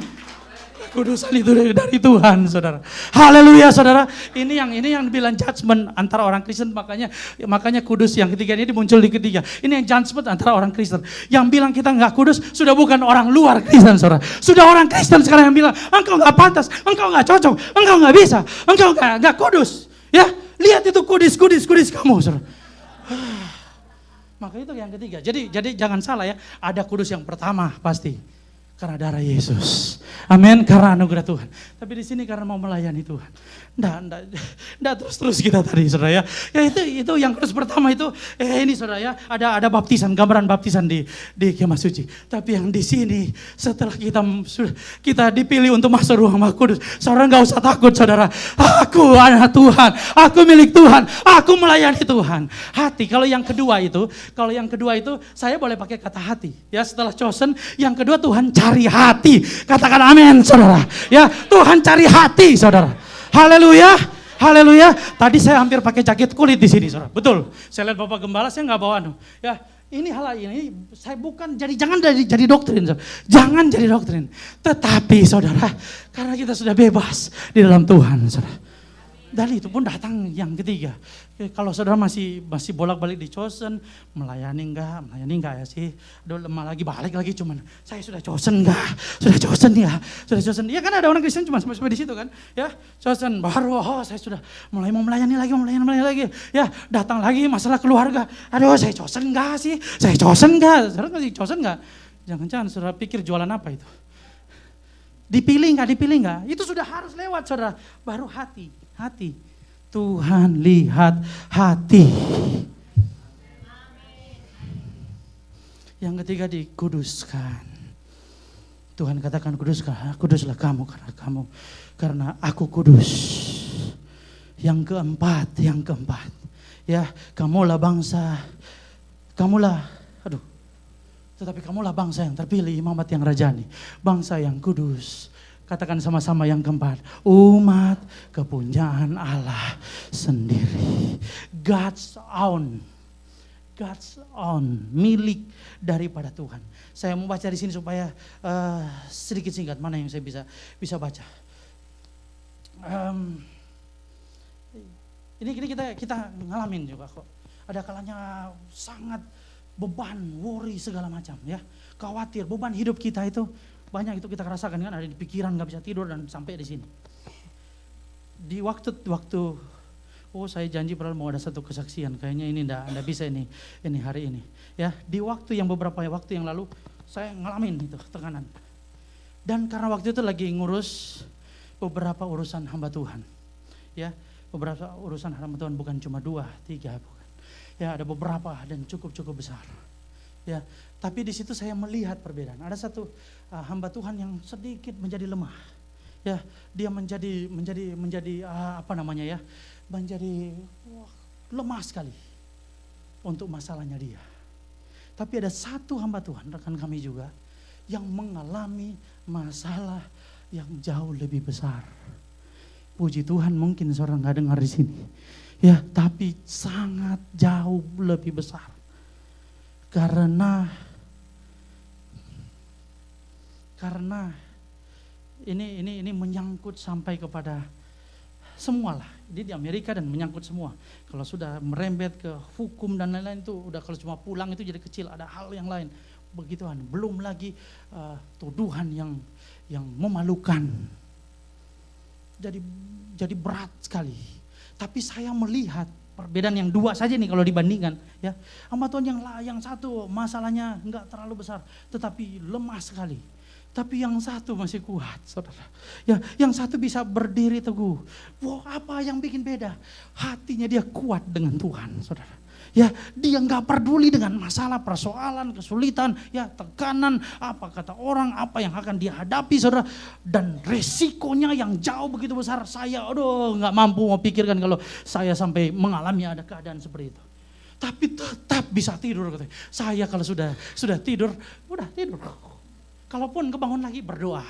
Speaker 1: Kudusan itu dari Tuhan, saudara. Haleluya, saudara. Ini yang bilang judgment antara orang Kristen, makanya kudus yang ketiga ini muncul di ketiga. Ini yang judgment antara orang Kristen. Yang bilang kita nggak kudus sudah bukan orang luar Kristen, saudara. Sudah orang Kristen sekarang yang bilang engkau nggak pantas, engkau nggak cocok, engkau nggak bisa, engkau nggak kudus. Ya, lihat itu kudis kamu, saudara. Maka itu yang ketiga. Jadi jangan salah ya. Ada kudus yang pertama pasti. Karena darah Yesus. Amin, karena anugerah Tuhan. Tapi di sini karena mau melayani Tuhan. Enggak terus kita tadi saudara ya. Ya itu yang kudus pertama itu ini saudara ya, ada baptisan, gambaran baptisan di kemah suci. Tapi yang di sini setelah kita dipilih untuk masuk ruang Maha Kudus, saudara enggak usah takut saudara. Aku anak Tuhan, aku milik Tuhan, aku melayani Tuhan. Hati. Kalau yang kedua itu saya boleh pakai kata hati. Ya, setelah chosen, yang kedua Tuhan cari hati. Katakan amin saudara. Ya, Tuhan cari hati saudara. Haleluya, haleluya. Tadi saya hampir pakai jaket kulit di sini saudara. Betul. Saya lihat Bapak Gembala, saya nggak bawa Ya, ini hal ini saya bukan jangan jadi doktrin saudara. Jangan jadi doktrin. Tetapi saudara, karena kita sudah bebas di dalam Tuhan saudara. Dan itu pun datang yang ketiga. Kalau saudara masih bolak-balik di chosen, melayani enggak ya sih? Aduh, lemah lagi, balik lagi cuman saya sudah chosen enggak? Sudah chosen ya? Sudah chosen. Ya kan ada orang Kristen cuma sampai di situ kan? Ya, chosen baru saya sudah mulai mau melayani lagi. Ya, datang lagi masalah keluarga. Aduh, saya chosen enggak sih? Saya chosen enggak? Saudara masih chosen enggak? Jangan-jangan saudara pikir jualan apa itu? Dipilih enggak? Itu sudah harus lewat saudara. Baru hati. Tuhan lihat hati. Yang ketiga dikuduskan. Tuhan katakan kuduslah kamu karena aku kudus. Yang keempat. Ya, kamulah bangsa yang terpilih, imamat yang rajani, bangsa yang kudus. Katakan sama-sama yang keempat, umat kepunyaan Allah sendiri. God's own, milik daripada Tuhan. Saya mau baca di sini supaya sedikit singkat, mana yang saya bisa baca. Ini kita ngalamin juga kok. Ada kalanya sangat beban, worry segala macam ya. Khawatir, beban hidup kita itu banyak, itu kita rasakan kan, ada di pikiran, gak bisa tidur dan sampai di sini. Di waktu saya janji padahal mau ada satu kesaksian, kayaknya ini enggak bisa ini hari ini. Ya, di beberapa waktu yang lalu saya ngalamin itu tekanan. Dan karena waktu itu lagi ngurus beberapa urusan hamba Tuhan. Ya, beberapa urusan hamba Tuhan, bukan cuma 2, 3 bukan. Ya, ada beberapa dan cukup besar. Ya, tapi di situ saya melihat perbedaan. Ada satu hamba Tuhan yang sedikit menjadi lemah. Ya, dia menjadi lemah sekali untuk masalahnya dia. Tapi ada satu hamba Tuhan, rekan kami juga, yang mengalami masalah yang jauh lebih besar. Puji Tuhan, mungkin saudara nggak dengar di sini. Ya, tapi sangat jauh lebih besar. Karena ini menyangkut sampai kepada semua lah. Dia di Amerika dan menyangkut semua. Kalau sudah merembet ke hukum dan lain-lain itu udah, kalau cuma pulang itu jadi kecil, ada hal yang lain. Begituan. Belum lagi tuduhan yang memalukan. Jadi berat sekali. Tapi saya melihat perbedaan yang 2 saja nih kalau dibandingkan ya. Hamba Tuhan yang satu masalahnya enggak terlalu besar tetapi lemah sekali. Tapi yang satu masih kuat, saudara. Ya, yang satu bisa berdiri teguh. Wow, apa yang bikin beda? Hatinya dia kuat dengan Tuhan, saudara. Ya, dia nggak peduli dengan masalah, persoalan, kesulitan, ya tekanan, apa kata orang, apa yang akan dia hadapi, saudara. Dan resikonya yang jauh begitu besar, saya nggak mampu mau pikirkan kalau saya sampai mengalami ada keadaan seperti itu. Tapi tetap bisa tidur, katanya. Saya kalau sudah tidur, udah tidur. Kalaupun kebangun lagi berdoa,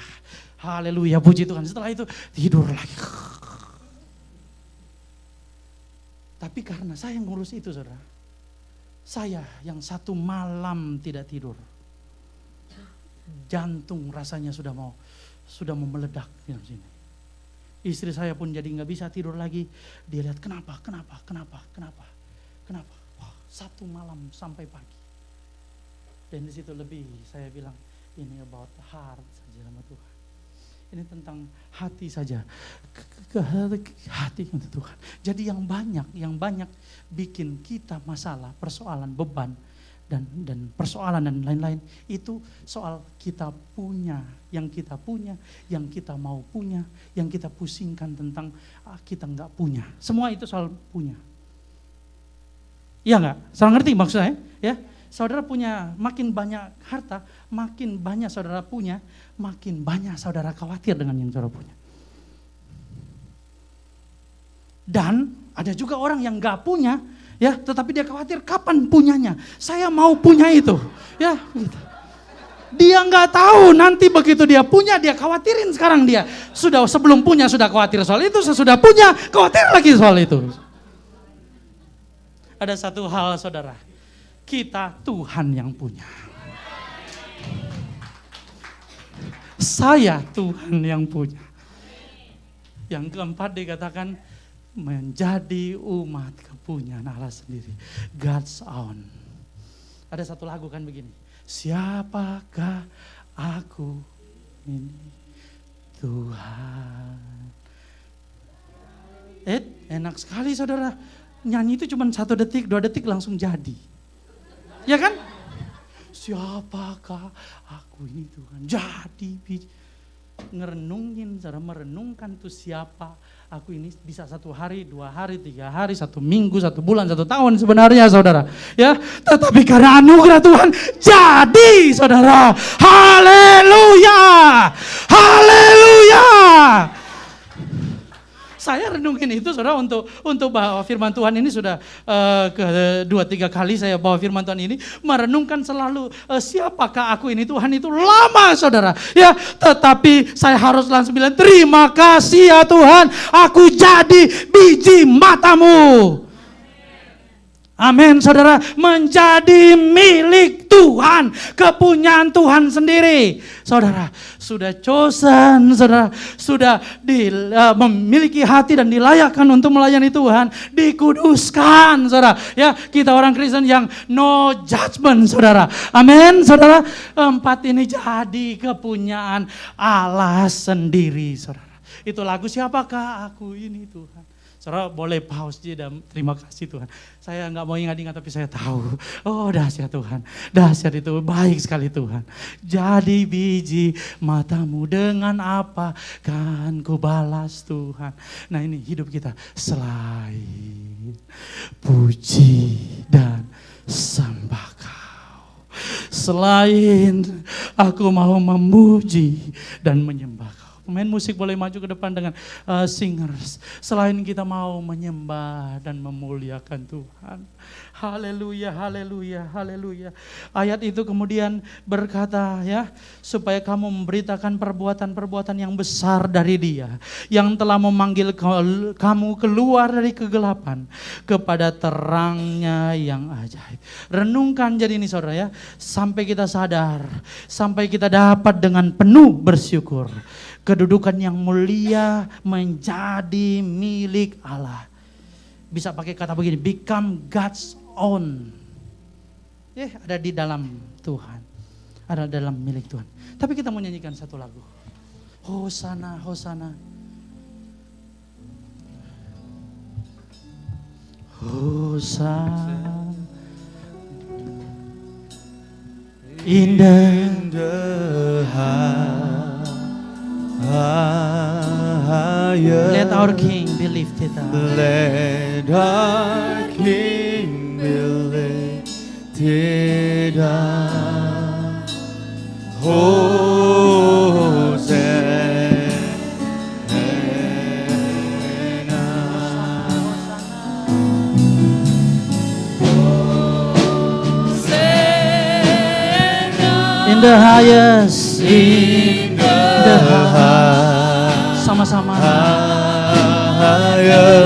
Speaker 1: haleluya, puji Tuhan. Setelah itu tidur lagi. Tapi karena saya ngurus itu, saudara, saya yang satu malam tidak tidur, jantung rasanya sudah mau meledak di sini. Istri saya pun jadi nggak bisa tidur lagi. Dia lihat kenapa? Wah, satu malam sampai pagi. Dan di situ lebih saya bilang ini about heart saja sama Tuhan. Ini tentang hati saja, hati untuk Tuhan. Jadi yang banyak bikin kita masalah, persoalan, beban dan persoalan dan lain-lain. Itu soal kita punya, yang kita punya, yang kita mau punya, yang kita pusingkan tentang kita nggak punya. Semua itu soal punya. Iya nggak? Saudara ngerti maksudnya? Ya, saudara punya makin banyak harta, makin banyak saudara punya, makin banyak saudara khawatir dengan yang saudara punya. Dan ada juga orang yang nggak punya, ya, tetapi dia khawatir kapan punyanya. Saya mau punya itu, ya. Gitu. Dia nggak tahu nanti begitu dia punya, dia khawatirin sekarang dia. Sudah sebelum punya sudah khawatir soal itu, sesudah punya khawatir lagi soal itu. Ada satu hal saudara, kita Tuhan yang punya. Saya Tuhan yang punya. Yang keempat dikatakan menjadi umat kepunyaan Allah sendiri. God's own. Ada satu lagu kan begini. Siapakah aku ini Tuhan. Enak sekali saudara. Nyanyi itu cuma 1 detik, 2 detik langsung jadi. Ya kan? Siapakah aku ini Tuhan. Jadi ngerenungin, saudara merenungkan tuh siapa aku ini bisa 1 hari, 2 hari, 3 hari, 1 minggu, 1 bulan, 1 tahun sebenarnya saudara. Ya, tetapi karena anugerah Tuhan jadi saudara. Haleluya, haleluya. Saya renungin itu saudara untuk bahwa firman Tuhan ini sudah ke 2-3 kali saya bawa firman Tuhan ini merenungkan selalu siapakah aku ini Tuhan itu lama saudara ya, tetapi saya harus langsung bilang terima kasih ya Tuhan, aku jadi biji matamu. Amin saudara, menjadi milik Tuhan, kepunyaan Tuhan sendiri. Saudara, sudah chosen, saudara, sudah memiliki hati dan dilayakkan untuk melayani Tuhan, dikuduskan saudara. Ya, kita orang Kristen yang no judgment saudara. Amin saudara, 4 ini jadi kepunyaan Allah sendiri saudara. Itu lagu siapakah aku ini Tuhan. Saudara boleh pause dan terima kasih Tuhan. Saya nggak mau ingat-ingat tapi saya tahu. Oh dahsyat Tuhan, dahsyat itu baik sekali Tuhan. Jadi biji matamu dengan apa kan ku balas Tuhan. Nah ini hidup kita selain puji dan sembah Kau. Selain aku mau memuji dan menyembah Kau. Pemain musik boleh maju ke depan dengan singers. Selain kita mau menyembah dan memuliakan Tuhan. Haleluya, haleluya, haleluya. Ayat itu kemudian berkata ya, supaya kamu memberitakan perbuatan-perbuatan yang besar dari Dia, yang telah memanggil kamu keluar dari kegelapan kepada terangnya yang ajaib. Renungkan jadi ini saudara ya, sampai kita sadar, sampai kita dapat dengan penuh bersyukur. Kedudukan yang mulia menjadi milik Allah. Bisa pakai kata begini, become God's own. Ada di dalam Tuhan. Ada dalam milik Tuhan. Tapi kita mau nyanyikan satu lagu. Hosana, Hosana. Hosana. In the let our King be lifted up.
Speaker 2: Let our King be lifted up.
Speaker 1: In the highest, in the highest. Sama-sama.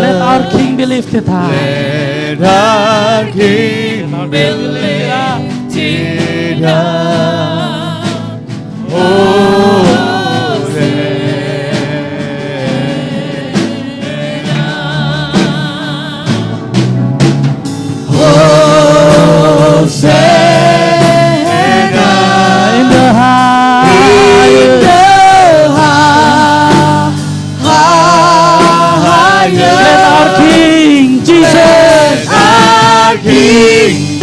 Speaker 1: Let our King be lifted up.
Speaker 2: Let our King be lifted up.
Speaker 1: King, Jesus, our King,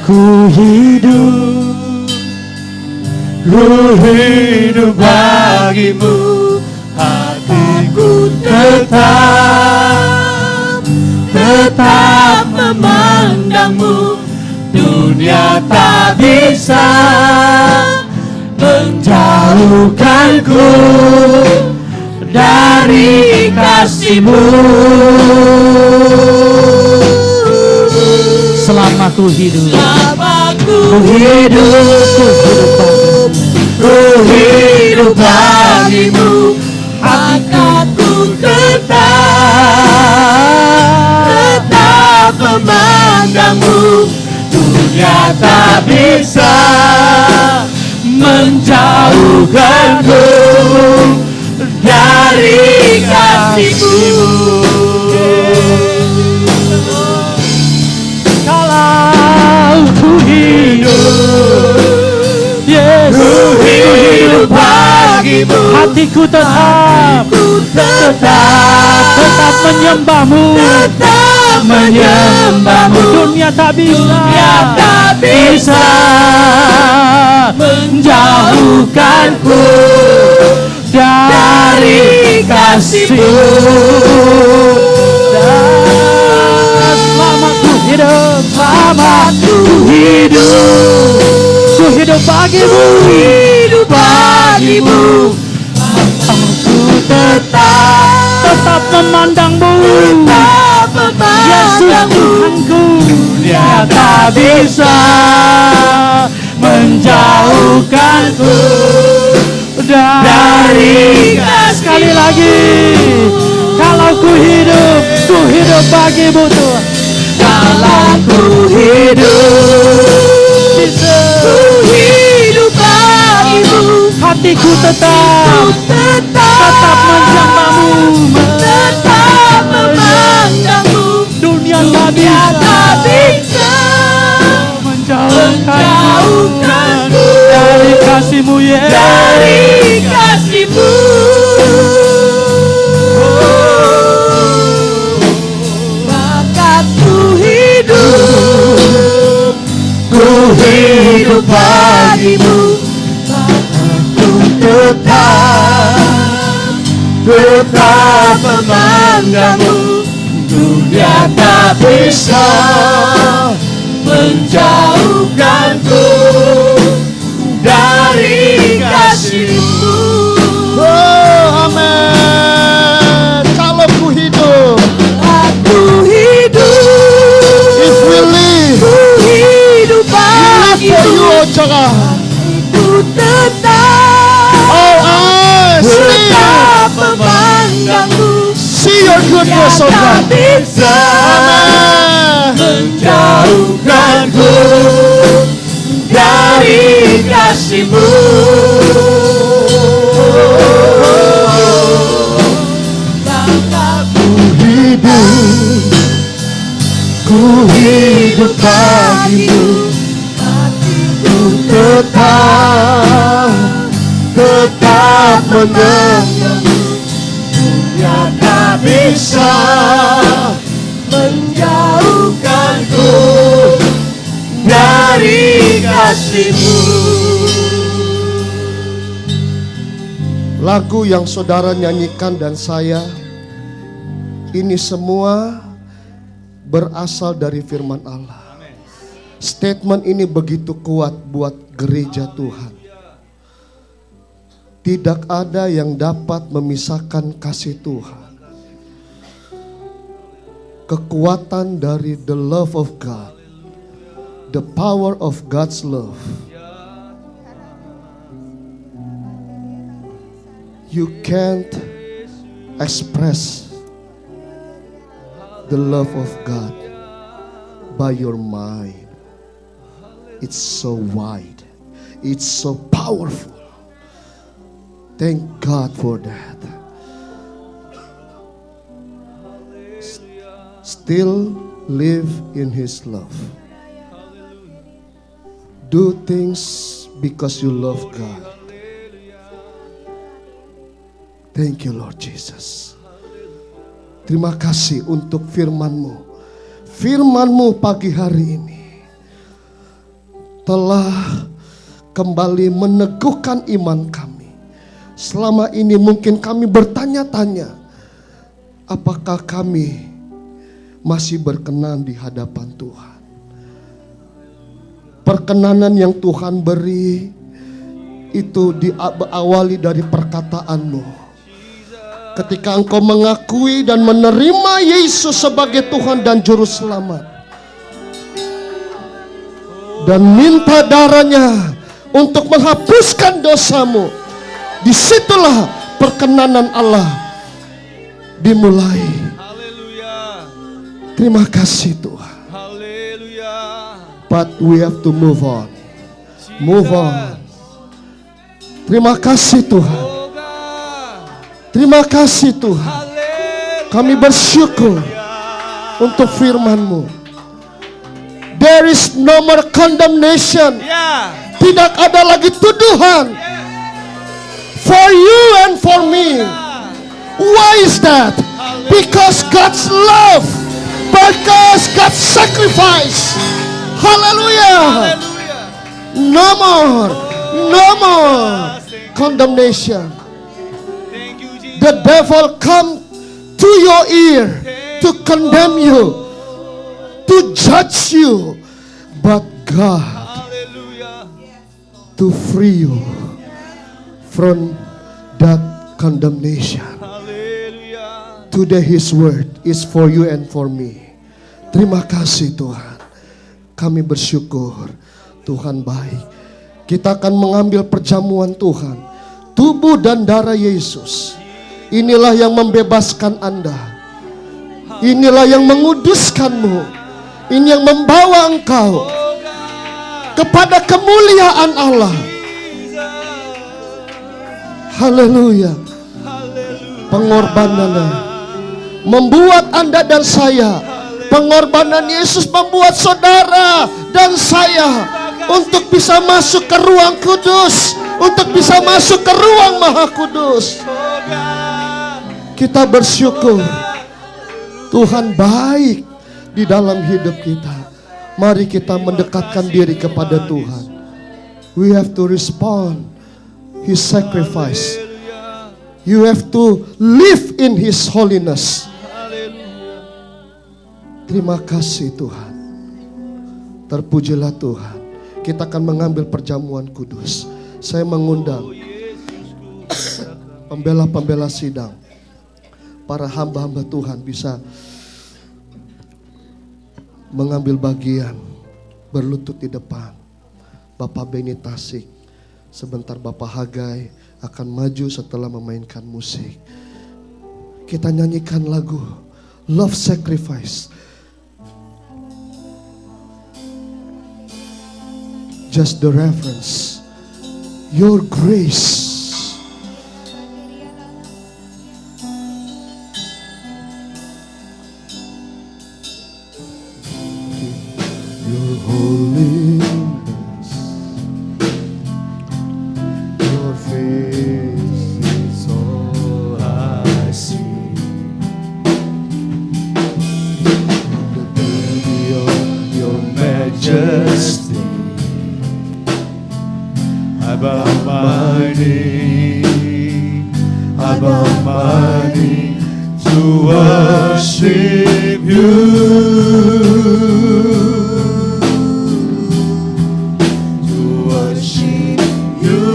Speaker 1: Ku hidup bagimu, hatiku tetap memandangmu. Dunia tak bisa menjauhkanku dari kasih-Mu. Selama ku hidup bagimu, hatiku tetap memandangmu. Dunia tak bisa menjauhkanku dari kasih-Mu. Hatiku tetap menyembah-Mu. Dunia tak bisa menjauhkanku dari kasih-Mu. Selama ku hidup bagimu, aku tetap memandang-Mu, Yesus Tuhanku. Dia tak bisa menjauhkanku dari kasih. Sekali lagi, kalau ku hidup bagimu Tuhan. Kalau ku hidup bagimu, hatiku tetap menyembah-Mu, tetap memandang-Mu. Dunia tak bisa menjauhkanku dari kasih-Mu, Yesus. Dari kasih-Mu. Maka ku hidup bagimu, aku tetap memandang-Mu.
Speaker 2: memandangmu, dunia tak bisa menjauhkanku dari kasih-Mu.
Speaker 3: Oh, amin. Kalau ku hidup, if we live,
Speaker 4: hidup
Speaker 3: live for you, oh God.
Speaker 4: Ku tetap
Speaker 3: All eyes
Speaker 4: memandangmu,
Speaker 3: see your goodness, oh God.
Speaker 4: bisa
Speaker 3: Amin.
Speaker 2: Menjauhkanku dari kasih-Mu. Ku hidup bagimu, ku tetap mengenangmu. Dunia tak bisa menjauhkanku dari kasih-Mu.
Speaker 3: Lagu yang saudara nyanyikan dan saya, ini semua berasal dari firman Allah. Statement ini begitu kuat buat gereja Tuhan. Tidak ada yang dapat memisahkan kasih Tuhan. Kekuatan dari the love of God, the power of God's love. You can't express the love of God by your mind. It's so wide. It's so powerful. Thank God for that. Still live in His love. Do things because you love God. Thank you, Lord Jesus. Terima kasih untuk firman-Mu. Firman-Mu pagi hari ini telah kembali meneguhkan iman kami. Selama ini mungkin kami bertanya-tanya, apakah kami masih berkenan di hadapan Tuhan? Perkenanan yang Tuhan beri itu diawali dari perkataan-Mu. Ketika engkau mengakui dan menerima Yesus sebagai Tuhan dan Juru Selamat, dan minta darahnya untuk menghapuskan dosamu, disitulah perkenanan Allah dimulai. Terima kasih Tuhan. But we have to move on. Move on. Terima kasih Tuhan. Terima kasih Tuhan. Kami bersyukur untuk firman-Mu. There is no more condemnation. Tidak ada lagi tuduhan. For you and for me. Why is that? Because God's love. Because God's sacrifice. Hallelujah. No more. No more condemnation. The devil come to your ear to condemn you, to judge you, but God to free you from that condemnation. Today His word is for you and for me. Terima kasih Tuhan. Kami bersyukur Tuhan baik. Kita akan mengambil perjamuan Tuhan, tubuh dan darah Yesus. Inilah yang membebaskan Anda. Inilah yang menguduskanmu. Ini yang membawa engkau kepada kemuliaan Allah. Haleluya. Pengorbanannya membuat Anda dan saya. Pengorbanan Yesus membuat saudara dan saya untuk bisa masuk ke ruang kudus, untuk bisa masuk ke ruang maha kudus. Kita bersyukur Tuhan baik di dalam hidup kita. Mari kita mendekatkan diri kepada Tuhan. We have to respond His sacrifice. You have to live in His holiness. Terima kasih Tuhan. Terpujilah Tuhan. Kita akan mengambil perjamuan kudus. Saya mengundang pembela-pembela sidang, para hamba-hamba Tuhan bisa mengambil bagian, berlutut di depan. Bapak Beni Tasik, sebentar Bapak Hagai akan maju setelah memainkan musik. Kita nyanyikan lagu Love Sacrifice. Just the reference, your grace. Your holiness, your face is all I see. The beauty of your majesty, I bow my knee, I bow my knee to worship you. To worship you.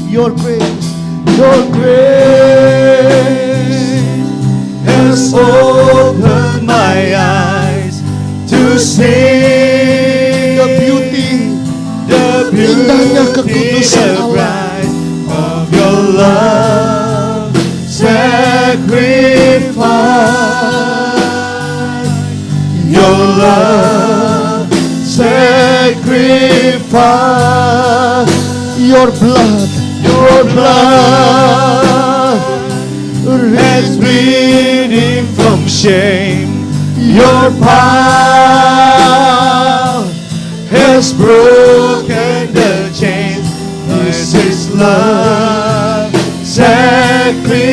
Speaker 3: Your grace has opened my eyes to see the beauty, indahnya kekudusan Allah, of your love sacrifice, your love sacrifice, your blood has freedom from shame. Your power has broken the chains. This is love sacrifice.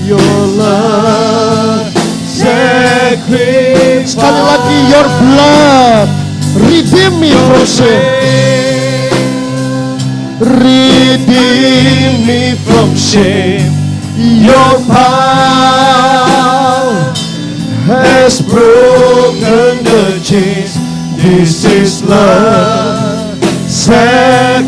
Speaker 3: Your love sacrifice. Sekali lagi, your blood redeem me from sin. Redeem me from shame. Your power has broken the chains. This is love sacrifice.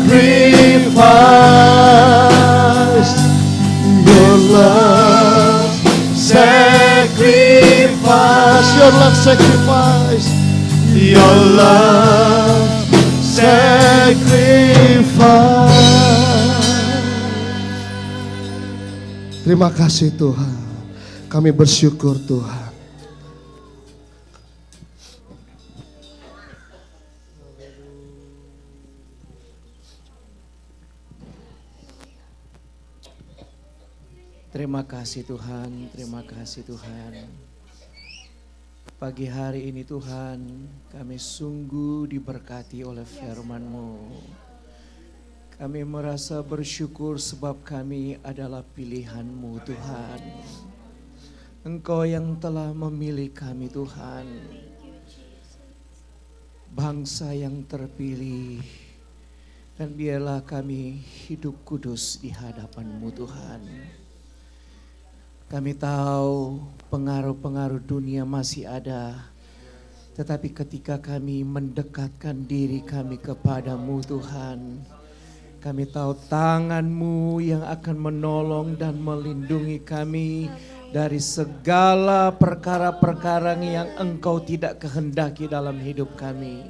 Speaker 3: Your love sacrifice. Your love sacrifice. Your love sacrifice. Terima kasih Tuhan. Kami bersyukur Tuhan.
Speaker 5: Terima kasih Tuhan, terima kasih Tuhan. Pagi hari ini Tuhan, kami sungguh diberkati oleh firman-Mu. Kami merasa bersyukur sebab kami adalah pilihan-Mu Tuhan. Engkau yang telah memilih kami Tuhan. Bangsa yang terpilih. Dan biarlah kami hidup kudus di hadapan-Mu Tuhan. Kami tahu pengaruh-pengaruh dunia masih ada. Tetapi ketika kami mendekatkan diri kami kepadamu Tuhan, kami tahu tangan-Mu yang akan menolong dan melindungi kami dari segala perkara-perkara yang Engkau tidak kehendaki dalam hidup kami.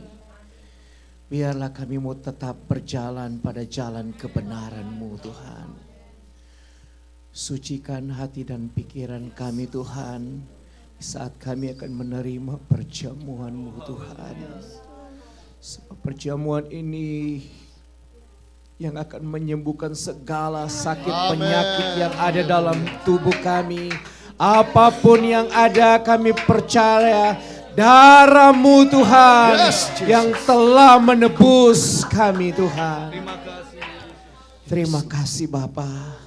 Speaker 5: Biarlah kami mau tetap berjalan pada jalan kebenaran-Mu Tuhan. Sucikan hati dan pikiran kami Tuhan, saat kami akan menerima perjamuan-Mu Tuhan. Sebab perjamuan ini yang akan menyembuhkan segala sakit penyakit yang ada dalam tubuh kami. Apapun yang ada kami percaya darah-Mu Tuhan yang telah menebus kami Tuhan. Terima kasih Bapa.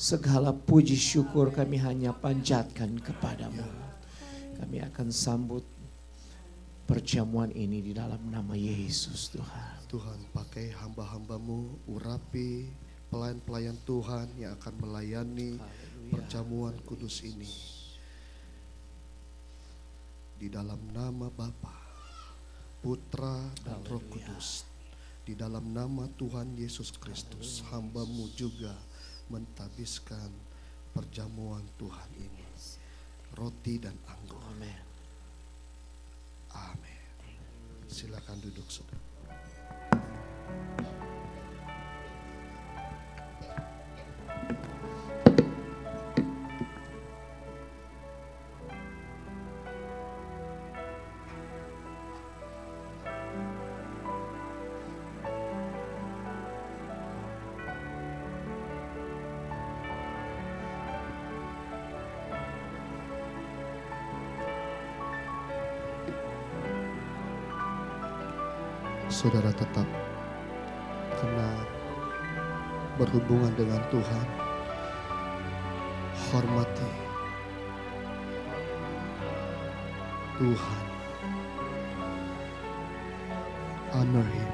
Speaker 5: Segala puji syukur kami hanya panjatkan kepadamu. Kami akan sambut perjamuan ini di dalam nama Yesus Tuhan.
Speaker 3: Tuhan pakai hamba-hamba-Mu, urapi pelayan-pelayan Tuhan yang akan melayani perjamuan kudus ini. Di dalam nama Bapa, Putra dan Roh Kudus, di dalam nama Tuhan Yesus Kristus, hamba-Mu juga mentabiskan perjamuan Tuhan ini, roti dan anggur.
Speaker 5: Amin.
Speaker 3: Amin. Silakan duduk, saudara. Saudara tetap tenang, berhubungan dengan Tuhan, hormati Tuhan, honor Him.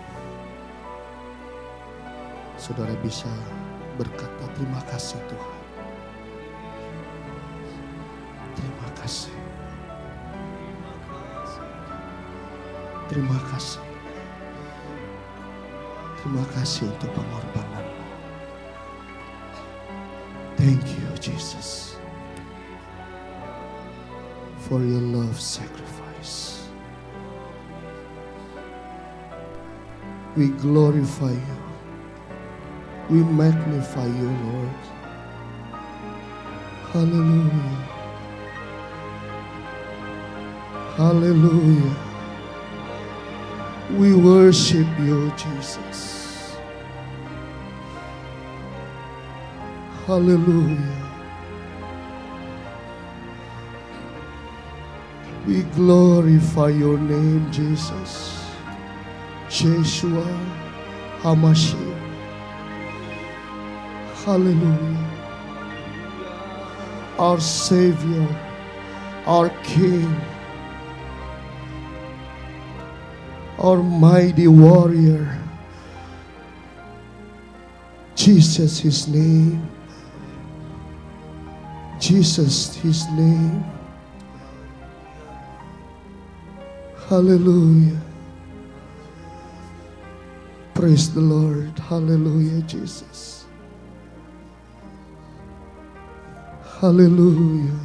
Speaker 3: Saudara bisa berkata terima kasih Tuhan, terima kasih, terima kasih. Terima kasih untuk pengorbanan-Mu. Thank you, Jesus, for your love sacrifice. We glorify you. We magnify you, Lord. Hallelujah. Hallelujah. We worship you, Jesus. Hallelujah. We glorify your name, Jesus. Yeshua HaMashiach. Hallelujah. Our Savior, our King, our mighty warrior. Jesus, His name. Jesus, His name. Hallelujah. Praise the Lord. Hallelujah, Jesus. Hallelujah.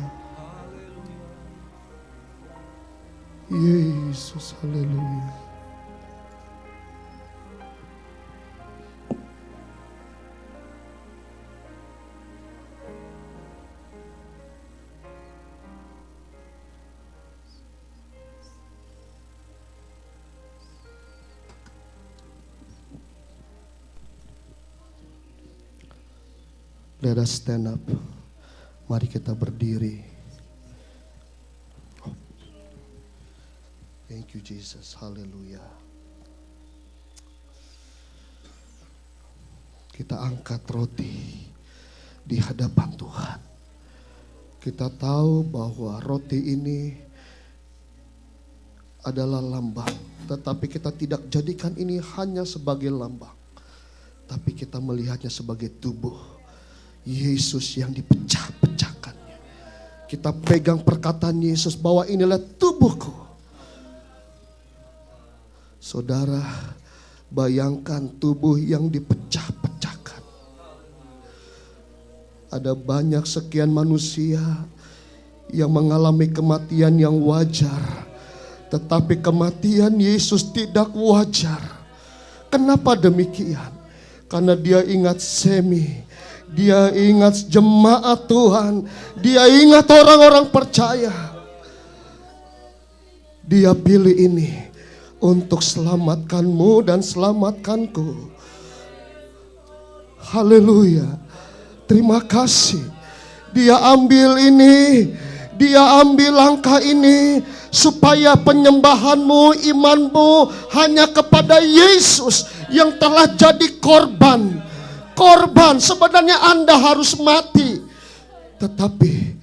Speaker 3: Yesus, hallelujah. Let us stand up. Mari kita berdiri. Thank you, Jesus. Hallelujah. Kita angkat roti di hadapan Tuhan. Kita tahu bahwa roti ini adalah lambang, tetapi kita tidak jadikan ini hanya sebagai lambang, tapi kita melihatnya sebagai tubuh Yesus yang dipecah-pecahkannya. Kita pegang perkataan Yesus bahwa inilah tubuhku. Saudara, bayangkan tubuh yang dipecah-pecahkan. Ada banyak sekian manusia yang mengalami kematian yang wajar, tetapi kematian Yesus tidak wajar. Kenapa demikian? Karena Dia ingat Semi, Dia ingat jemaat Tuhan, Dia ingat orang-orang percaya. Dia pilih ini untuk selamatkanmu dan selamatkanku. Haleluya. Terima kasih. Dia ambil ini, Dia ambil langkah ini supaya penyembahanmu, imanmu hanya kepada Yesus yang telah jadi korban. Korban, sebenarnya Anda harus mati, tetapi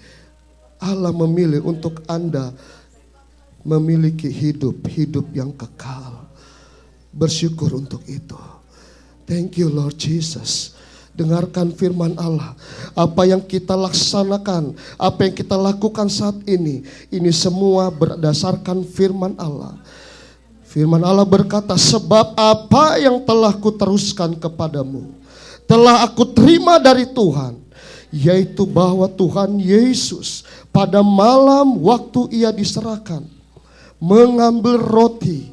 Speaker 3: Allah memilih untuk Anda memiliki hidup yang kekal. Bersyukur untuk itu. Thank you Lord Jesus. Dengarkan firman Allah. Apa yang kita laksanakan, apa yang kita lakukan saat ini semua berdasarkan firman Allah. Firman Allah berkata, sebab apa yang telah kuteruskan kepadamu, telah aku terima dari Tuhan, yaitu bahwa Tuhan Yesus pada malam waktu ia diserahkan, mengambil roti,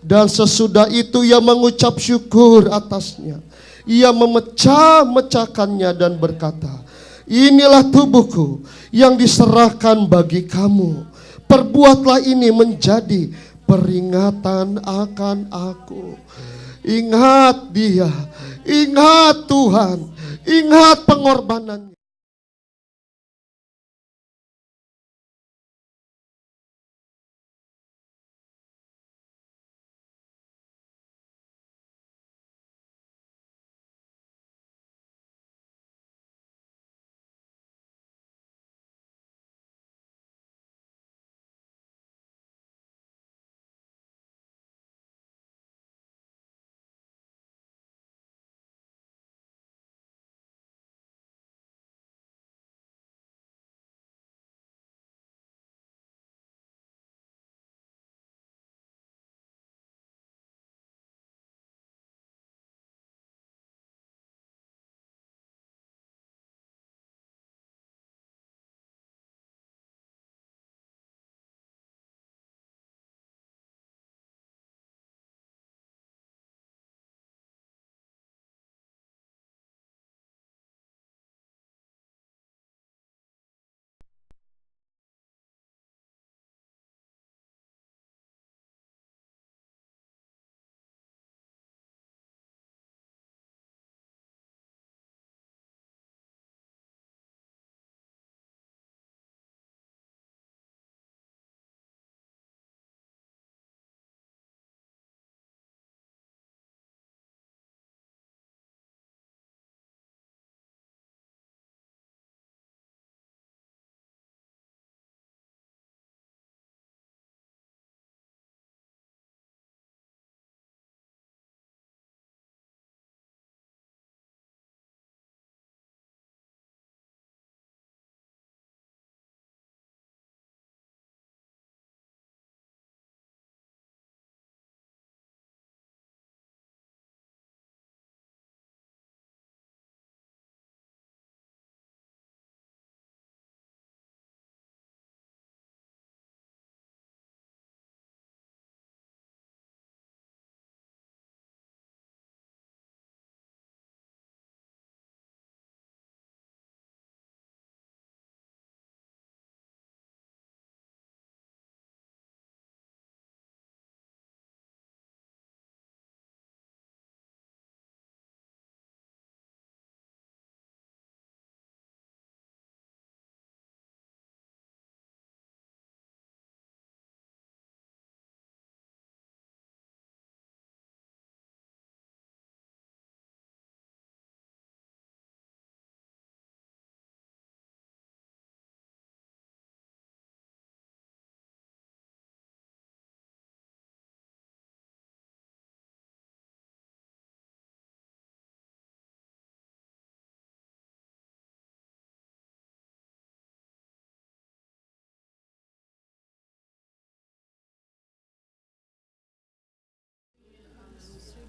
Speaker 3: dan sesudah itu ia mengucap syukur atasnya. Ia memecah-mecahkannya dan berkata, inilah tubuhku yang diserahkan bagi kamu. Perbuatlah ini menjadi peringatan akan aku. Ingat dia, ingat Tuhan, ingat pengorbanannya.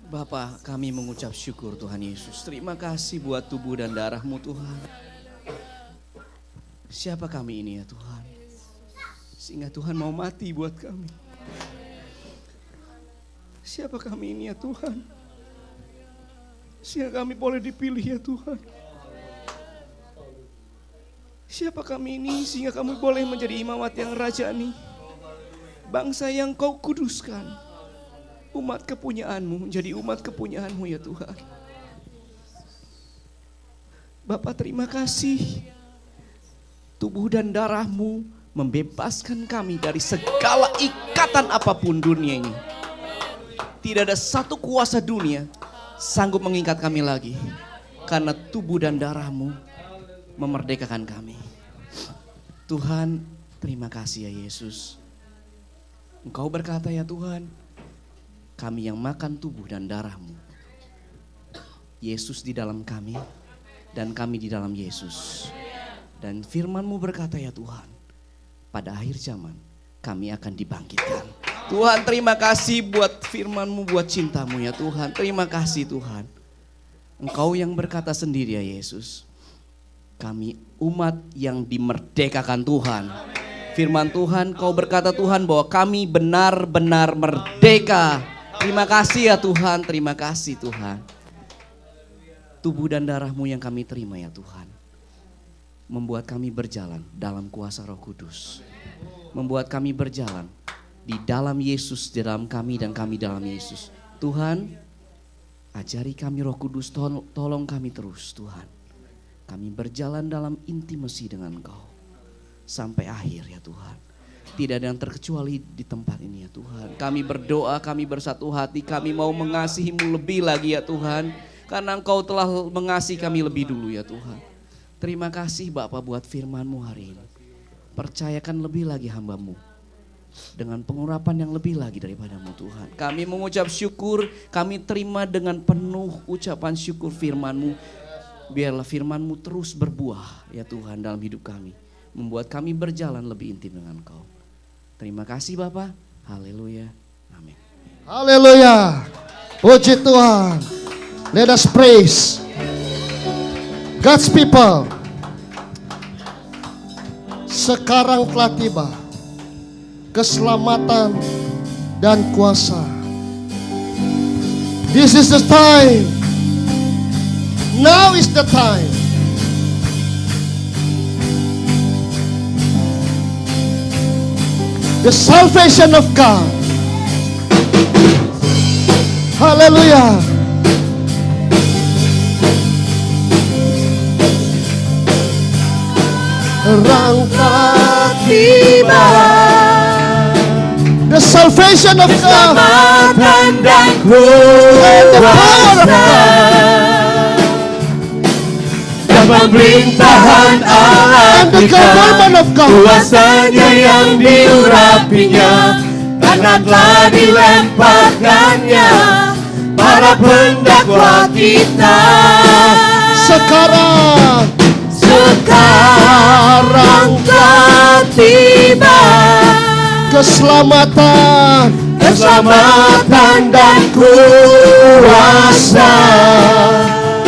Speaker 5: Bapa, kami mengucap syukur Tuhan Yesus. Terima kasih buat tubuh dan darah-Mu Tuhan. Siapa kami ini ya Tuhan? Sehingga Tuhan mau mati buat kami. Siapa kami ini ya Tuhan? Sehingga kami boleh dipilih ya Tuhan. Siapa kami ini sehingga kami boleh menjadi imamat yang rajani. Bangsa yang Kau kuduskan. Umat kepunyaan-Mu, menjadi umat kepunyaan-Mu ya Tuhan. Bapa, terima kasih. Tubuh dan darah-Mu membebaskan kami dari segala ikatan apapun dunia ini. Tidak ada satu kuasa dunia sanggup mengikat kami lagi. Karena tubuh dan darah-Mu memerdekakan kami. Tuhan, terima kasih ya Yesus. Engkau berkata ya Tuhan, kami yang makan tubuh dan darah-Mu. Yesus di dalam kami,
Speaker 6: dan kami di dalam Yesus. Dan firman-Mu berkata ya Tuhan, pada akhir zaman kami akan dibangkitkan. Tuhan, terima kasih buat firman-Mu, buat cinta-Mu ya Tuhan. Terima kasih Tuhan. Engkau yang berkata sendiri ya Yesus, kami umat yang dimerdekakan Tuhan. Firman Tuhan, Kau berkata Tuhan bahwa kami benar-benar merdeka. Terima kasih ya Tuhan, terima kasih Tuhan. Tubuh dan darah-Mu yang kami terima ya Tuhan, membuat kami berjalan dalam kuasa Roh Kudus. Membuat kami berjalan di dalam Yesus, di dalam kami dan kami dalam Yesus. Tuhan, ajari kami Roh Kudus, tolong kami terus Tuhan. Kami berjalan dalam intimasi dengan Engkau sampai akhir ya Tuhan. Tidak ada yang terkecuali di tempat ini ya Tuhan. Kami berdoa, kami bersatu hati, kami mau mengasihi-Mu lebih lagi ya Tuhan. Karena Engkau telah mengasihi kami lebih dulu ya Tuhan. Terima kasih Bapak buat firman-Mu hari ini. Percayakan lebih lagi hamba-Mu dengan pengurapan yang lebih lagi daripada-Mu Tuhan. Kami mengucap syukur, kami terima dengan penuh ucapan syukur firman-Mu. Biarlah firman-Mu terus berbuah ya Tuhan dalam hidup kami. Membuat kami berjalan lebih intim dengan Engkau. Terima kasih Bapa. Haleluya. Amin.
Speaker 3: Haleluya. Puji Tuhan. Let us praise God's people. Sekarang telah tiba keselamatan dan kuasa. This is the time. Now is the time. The salvation of God. Hallelujah. Rangka tiba. The salvation of God.
Speaker 2: Keselamatan dan
Speaker 3: And the power of God.
Speaker 2: dan pemerintahan Allah
Speaker 3: And the
Speaker 2: kita,
Speaker 3: government of God.
Speaker 2: kuasanya yang diurapinya, karena telah dilemparkannya para pendakwa kita.
Speaker 3: Sekarang
Speaker 2: telah tiba
Speaker 3: keselamatan
Speaker 2: dan kuasa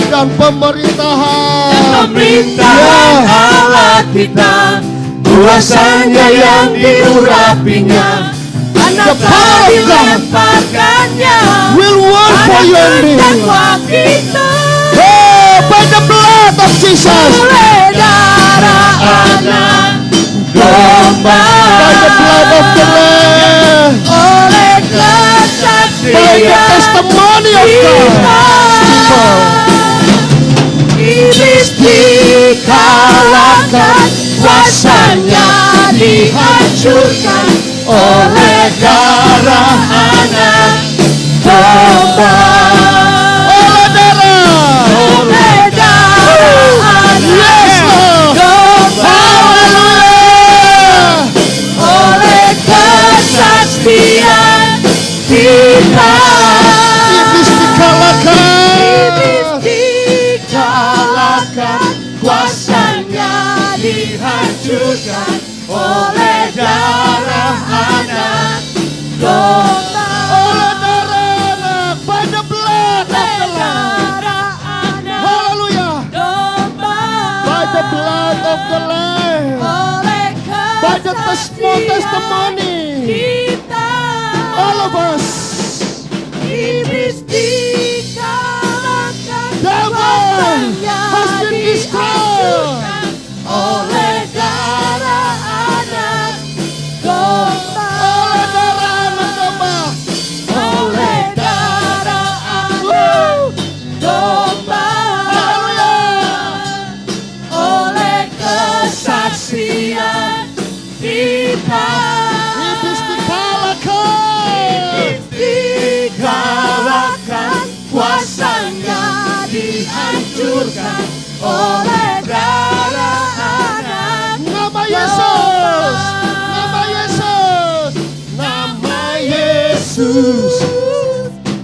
Speaker 3: dan pemerintahan.
Speaker 2: pemerintahan Allah kita, kuasanya yang diurapinya,
Speaker 3: The power of God
Speaker 2: dilemparkannya
Speaker 3: will work for you and me.
Speaker 2: kita.
Speaker 3: Oh, by the blood of Jesus.
Speaker 2: Oleh darah anak domba,
Speaker 3: By the blood of the Lamb.
Speaker 2: oleh
Speaker 3: By the
Speaker 2: kesaksian
Speaker 3: testimony of God.
Speaker 2: iblis dikalahkan, kuasanya dihancurkan oleh darah anak domba.
Speaker 3: Oleh darah.
Speaker 2: Oleh darah
Speaker 3: Yes,
Speaker 2: anak
Speaker 3: Lord.
Speaker 2: domba,
Speaker 3: Hallelujah.
Speaker 2: oleh kesaksian kita.
Speaker 3: Iblis dikalahkan.
Speaker 2: Dikalahkan, kuasanya dihancurkan oleh darah anak domba.
Speaker 3: Oleh darah anak. By the blood of the Lamb.
Speaker 2: Darah anak
Speaker 3: Hallelujah.
Speaker 2: domba,
Speaker 3: By the blood of the Lamb.
Speaker 2: oleh
Speaker 3: By the testimony.
Speaker 2: kita.
Speaker 3: All of us.
Speaker 2: Iblis dikalahkan,
Speaker 3: Devil
Speaker 2: kuasanya
Speaker 3: has been destroyed.
Speaker 2: dihancurkan oleh darah anak domba.
Speaker 3: Oleh darah anak domba.
Speaker 2: Oleh darah anak domba, oleh kesaksian kita.
Speaker 3: Iblis dikalahkan.
Speaker 2: Dikalahkan, kuasanya dihancurkan oleh darah anak
Speaker 3: Nama Yesus. Nama Yesus. Nama Yesus.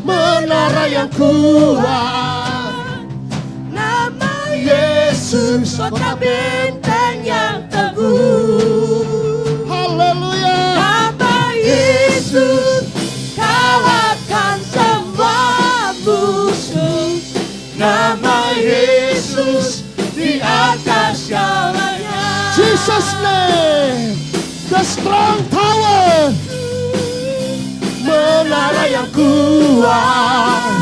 Speaker 3: Menara yang kuat.
Speaker 2: Nama
Speaker 3: Yesus.
Speaker 2: kota benteng yang teguh.
Speaker 3: Haleluya.
Speaker 2: Nama Yesus kalahkan semua musuh. Nama Yesus di atas segalanya.
Speaker 3: Jesus name, the strong tower, menara yang kuat.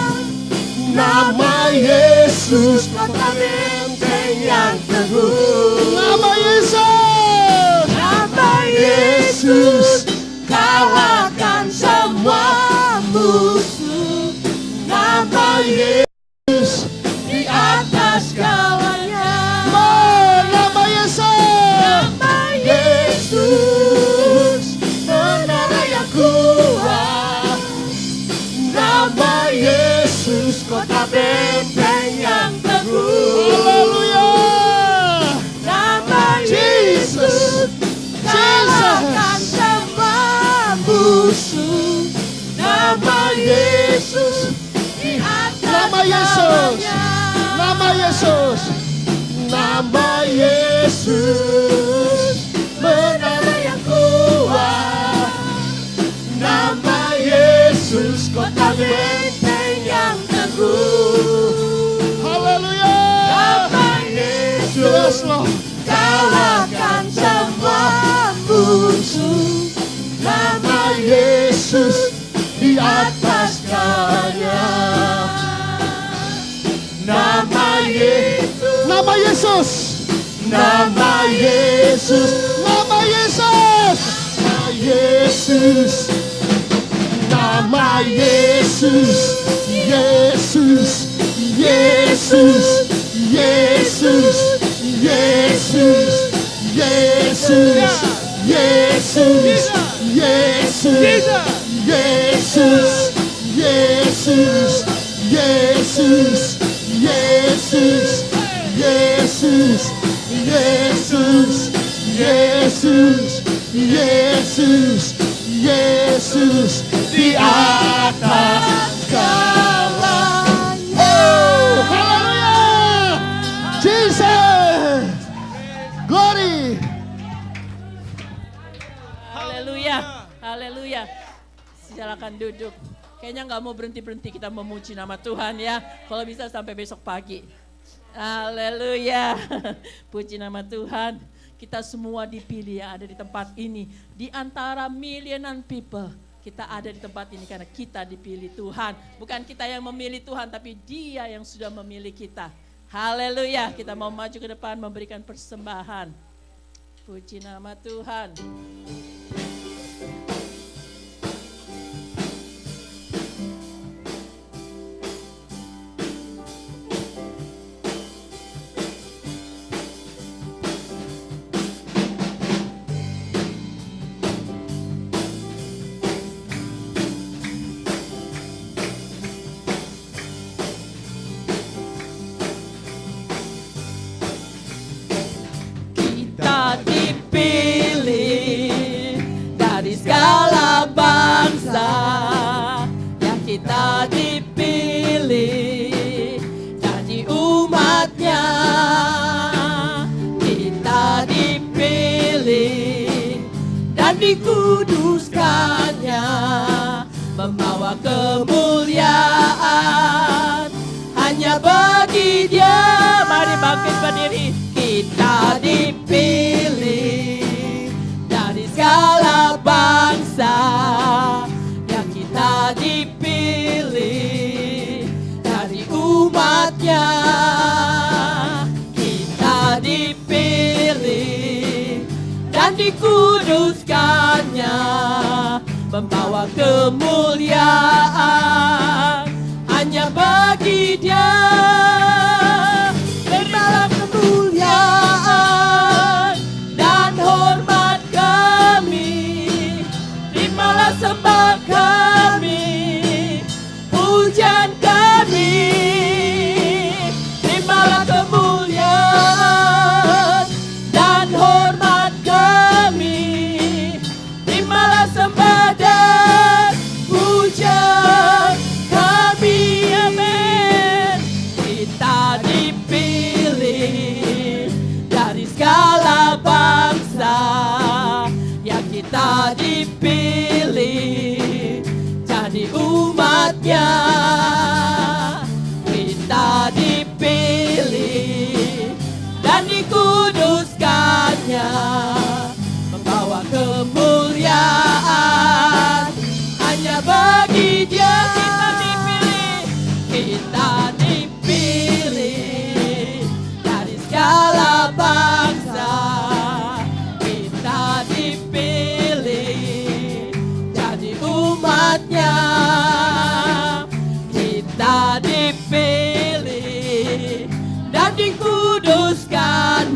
Speaker 3: Nama Yesus,
Speaker 2: Kota benteng yang teguh.
Speaker 3: nama Yesus,
Speaker 2: Nama Yesus kalahkan semua musuh. Nama Yesus di atas segalanya.
Speaker 3: nama Yesus,
Speaker 2: Nama Yesus menara yang kuat. Nama Yesus kota benteng yang teguh.
Speaker 3: haleluya.
Speaker 2: Nama
Speaker 3: Jesus,
Speaker 2: Yesus kalahkan semua musuh. Nama Yesus di atas
Speaker 3: Nama Yesus,
Speaker 2: segalanya.
Speaker 3: nama Yesus, nama Yesus, menara yang kuat.
Speaker 2: Nama Yesus kota benteng yang teguh.
Speaker 3: Haleluya.
Speaker 2: Nama
Speaker 3: Yes,
Speaker 2: Yesus
Speaker 3: Lord.
Speaker 2: kalahkan semua musuh. Nama
Speaker 3: Yesus di atas segalanya.
Speaker 2: Nama Yesus,
Speaker 3: Nama Yesus,
Speaker 2: nama Yesus,
Speaker 3: nama Yesus, nama Yesus, nama Yesus, Yesus, Yesus, Yesus, Yesus, Yesus, Yesus, Yesus, Yesus, Yesus, Yesus, Yesus, Yesus, Yesus, Yesus, Yesus, Yesus di atas segalanya. Oh, haleluya. Jesus. Glory.
Speaker 4: Haleluya, haleluya. Silakan duduk. Kayaknya nggak mau berhenti-berhenti kita memuji nama Tuhan ya. Kalau bisa sampai besok pagi. Haleluya. Puji nama Tuhan. Kita semua dipilih yang ada di tempat ini. Di antara millionan people. Kita ada di tempat ini karena kita dipilih Tuhan. Bukan kita yang memilih Tuhan, tapi Dia yang sudah memilih kita. Haleluya. Kita mau maju ke depan memberikan persembahan. Puji nama Tuhan. Kita dipilih dari segala bangsa, yang kita dipilih jadi umatnya. Kita dipilih dan dikuduskannya, membawa kemuliaan hanya bagi Dia. Mari bangkit berdiri. Kita dipilih dari segala bangsa, yang kita dipilih dari umatnya. Kita dipilih dan dikuduskannya, membawa kemuliaan hanya bagi Dia. Terimalah kemuliaan dan hormat kami, terimalah sembah kami, pujian kami. Terimalah kemuliaan dan hormat kami, terimalah sembah dan pujian kami. Amin.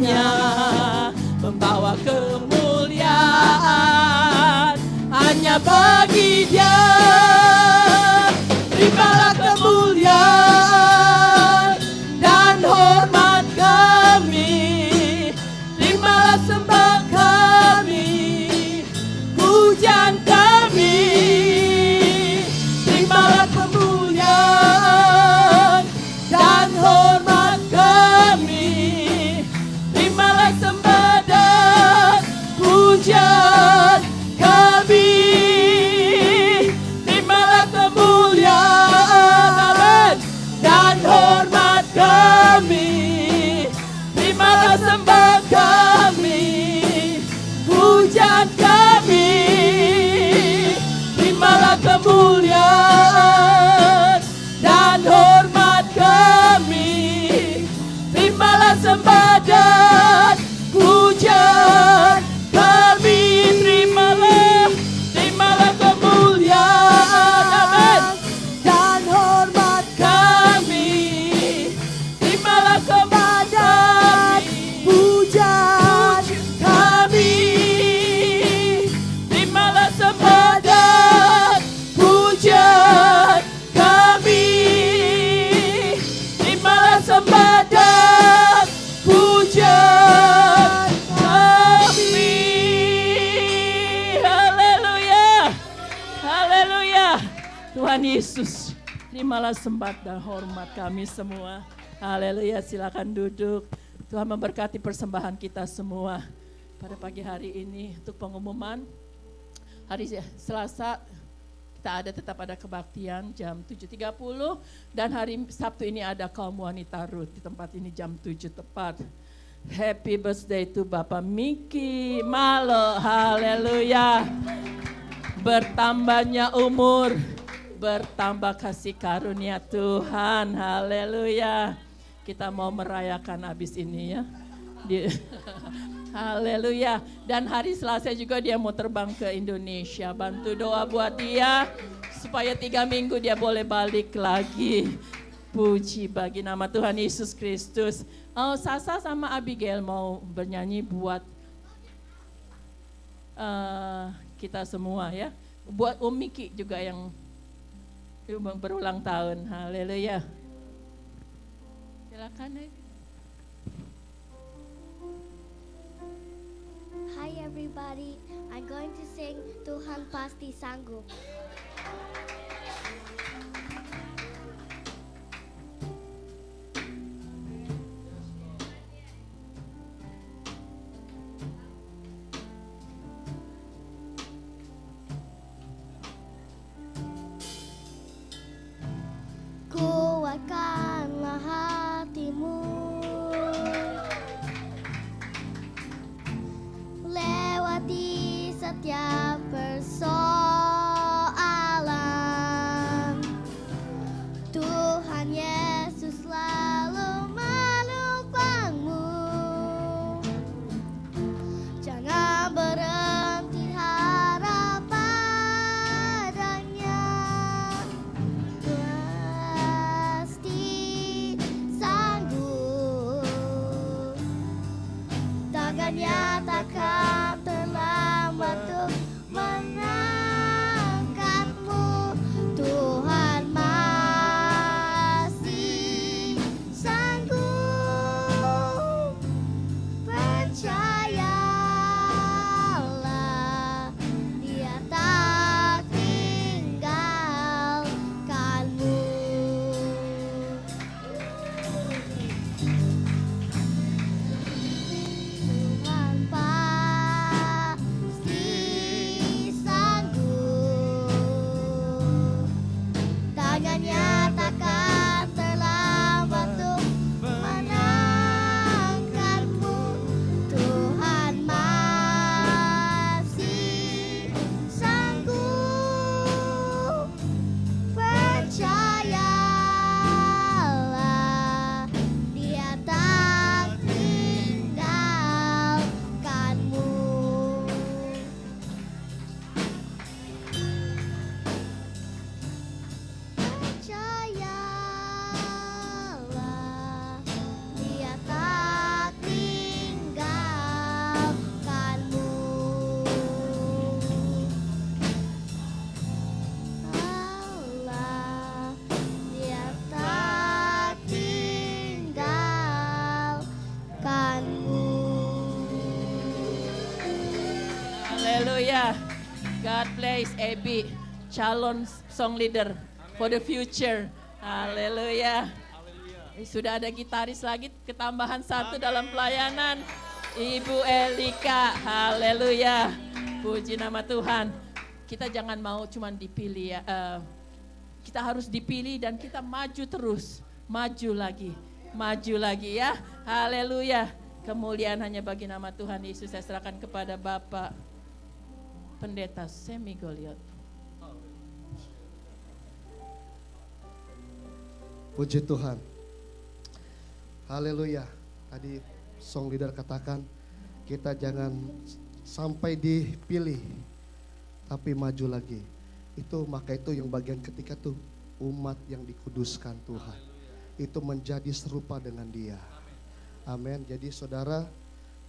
Speaker 4: hanya membawa kemuliaan hanya bagi Dia. Terimalah kemuliaan dan hormat kami, terimalah sembah kami, pujian kami, terimalah kemuliaan dan hormat kami, terimalah sembah dan pujian kami, terimalah kemuliaan, amin, dan hormat kami, terimalah sembah kami, pujian kami, terimalah kemuliaan dan hormat kami, terimalah sembah dan pujian kami, terimalah kemuliaan, amin, dan hormat kami, terimalah kemuliaan, pujian kami, terimalah sembah dan pujian kami, terimalah sembah dan pujian kami. Haleluya, haleluya. Tuhan Yesus, terimalah sembah dan hormat kami semua. Haleluya, silakan duduk. Tuhan memberkati persembahan kita semua pada pagi hari ini. Untuk pengumuman, hari Selasa kita tetap ada kebaktian jam 7.30 dan hari Sabtu ini ada kaum wanita Ruth di tempat ini jam 7 tepat. Happy birthday to Bapak Miki Malo, haleluya. Bertambahnya umur, bertambah kasih karunia Tuhan, haleluya. Kita mau merayakan habis ini ya. Haleluya. Dan hari Selasa juga dia mau terbang ke Indonesia. Bantu doa buat dia supaya 3 minggu dia boleh balik lagi. Puji bagi nama Tuhan Yesus Kristus. Sasa sama Abigail mau bernyanyi buat kita semua ya. Buat Miki juga yang berulang tahun. Haleluya. Silakan.
Speaker 7: Hi everybody, I'm going to sing Tuhan Pasti Sanggup. Kuatkanlah hatimu lewati setiap persoalan. Tuhan Yesus selalu menopangmu. Jangan berhenti harap padanya. Pasti sanggup. Tangannya takkan terlambat untuk mengangkatmu. Tuhan masih sanggup. Percayalah, Dia tak tinggalkanmu. Tuhan
Speaker 4: Hallelujah. God bless Abby, calon song leader for the future. Hallelujah. Sudah ada gitaris lagi, ketambahan satu dalam pelayanan. Ibu Elika, haleluya. Puji nama Tuhan. Kita jangan mau cuman dipilih ya. Kita harus dipilih dan kita maju terus. Maju lagi ya. Haleluya. Kemuliaan hanya bagi nama Tuhan Yesus. Saya serahkan kepada Bapak Pendeta Semi Goliot.
Speaker 3: Puji Tuhan. Haleluya. Tadi song leader katakan kita jangan sampai dipilih tapi maju lagi. Maka itu yang bagian ketika tuh umat yang dikuduskan Tuhan. Itu menjadi serupa dengan Dia. Amin. Jadi saudara,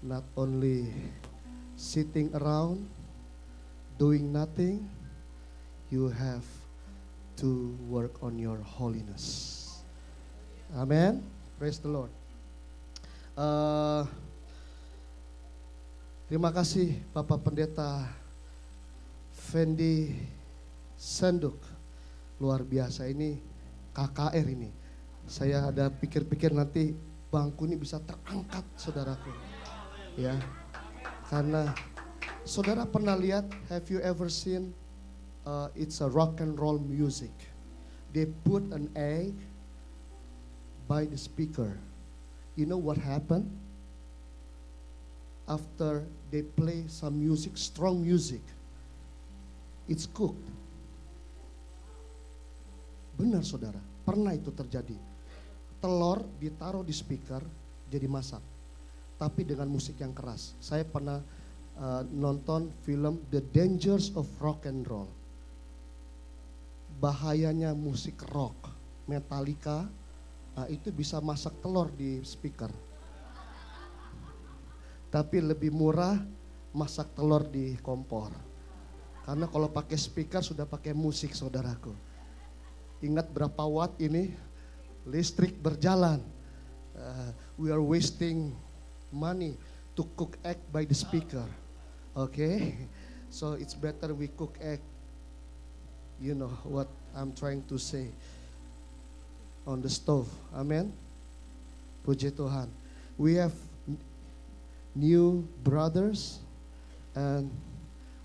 Speaker 3: not only sitting around doing nothing, you have to work on your holiness. Amen. Praise the Lord. Terima kasih Bapak Pendeta Fendi Senduk. Luar biasa ini KKR ini. Saya ada pikir-pikir nanti bangku ini bisa terangkat saudaraku. Ya. Karena saudara pernah lihat, have you ever seen it's a rock and roll music. They put an egg by the speaker. You know what happened? After they play some music, strong music, it's cooked. Benar saudara, pernah itu terjadi. Telur ditaruh di speaker jadi masak, tapi dengan musik yang keras. Saya pernah nonton film The Dangers of Rock and Roll. Bahayanya musik rock, Metallica, itu bisa masak telur di speaker. Tapi lebih murah masak telur di kompor. Karena kalau pakai speaker sudah pakai musik saudaraku. Ingat berapa watt ini? Listrik berjalan. We are wasting money to cook egg by the speaker. Okay? So it's better we cook egg. You know what I'm trying to say. On the stove. Amen. Puji Tuhan. We have new brothers and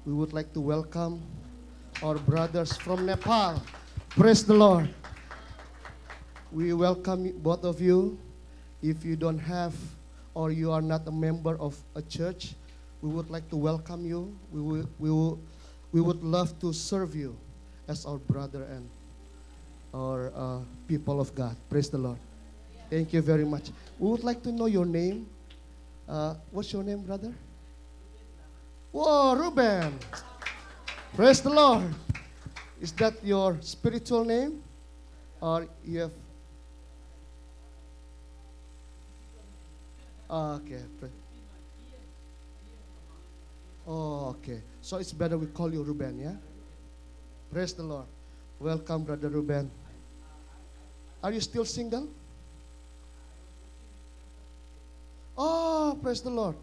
Speaker 3: we would like to welcome our brothers from Nepal. Praise the Lord. We welcome both of you. If you don't have or you are not a member of a church, we would like to welcome you. We would love to serve you as our brother and our people of God. Praise the Lord. Thank you very much. We would like to know your name. What's your name, brother? Whoa, Ruben. Praise the Lord. Is that your spiritual name? Or you have... Okay. Oh, okay. So it's better we call you Ruben, yeah? Praise the Lord. Welcome, Brother Ruben. Are you still single? Oh, praise the Lord.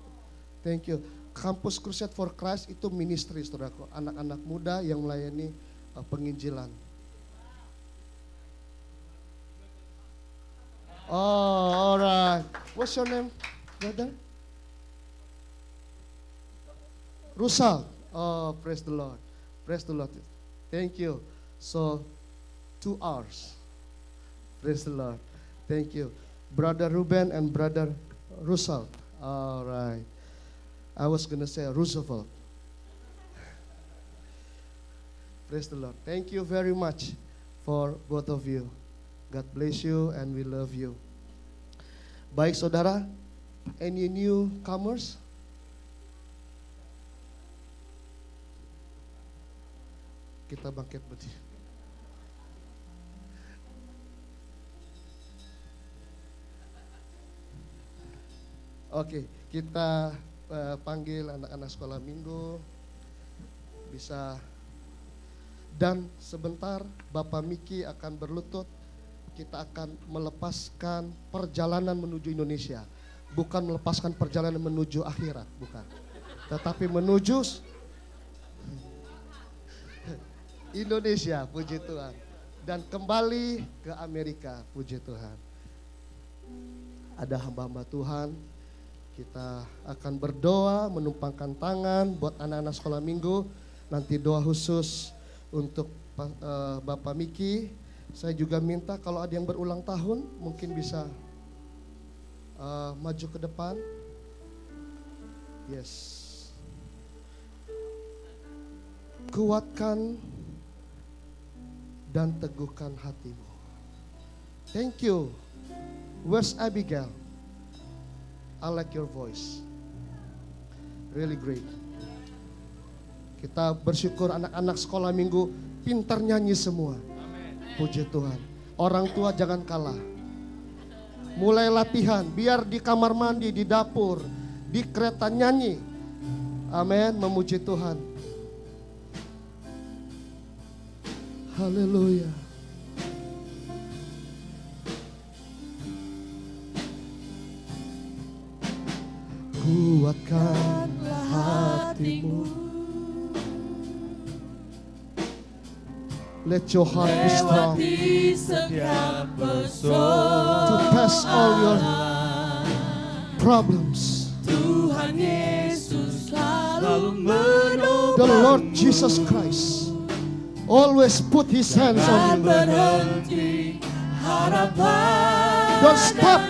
Speaker 3: Thank you. Campus Crusade for Christ itu ministry, saudaraku. Anak-anak muda yang melayani penginjilan. Oh, alright. What's your name, brother? Rusal. Oh, praise the Lord. Praise the Lord. Thank you. So, 2 hours. Praise the Lord. Thank you. Brother Ruben and Brother Rusal. All right. I was going to say Roosevelt. Praise the Lord. Thank you very much for both of you. God bless you and we love you. Baik saudara, any newcomers? Kita bangkit berdiri. Oke, kita panggil anak-anak sekolah minggu. Bisa. Dan sebentar Bapak Miki akan berlutut. Kita akan melepaskan perjalanan menuju Indonesia. Bukan melepaskan perjalanan menuju akhirat, bukan. Tetapi menuju Indonesia, puji Tuhan. Dan kembali ke Amerika, puji Tuhan. Ada hamba-hamba Tuhan, kita akan berdoa, menumpangkan tangan buat anak-anak sekolah minggu. Nanti doa khusus untuk Bapak Miki. Saya juga minta kalau ada yang berulang tahun, mungkin bisa maju ke depan. Yes. Kuatkan dan teguhkan hatimu. Thank you. Where's Abigail? I like your voice. Really great. Kita bersyukur anak-anak sekolah minggu pintar nyanyi semua. Puji Tuhan. Orang tua jangan kalah. Mulai latihan, biar di kamar mandi, di dapur, di kereta nyanyi. Amin, memuji Tuhan. Haleluya. Kuatkanlah hatimu. Let your heart be strong to pass all your problems.
Speaker 2: Tuhan Yesus selalu menolong.
Speaker 3: The Lord Jesus Christ always put His hands on you.
Speaker 2: Berhenti harapan.
Speaker 3: Don't stop.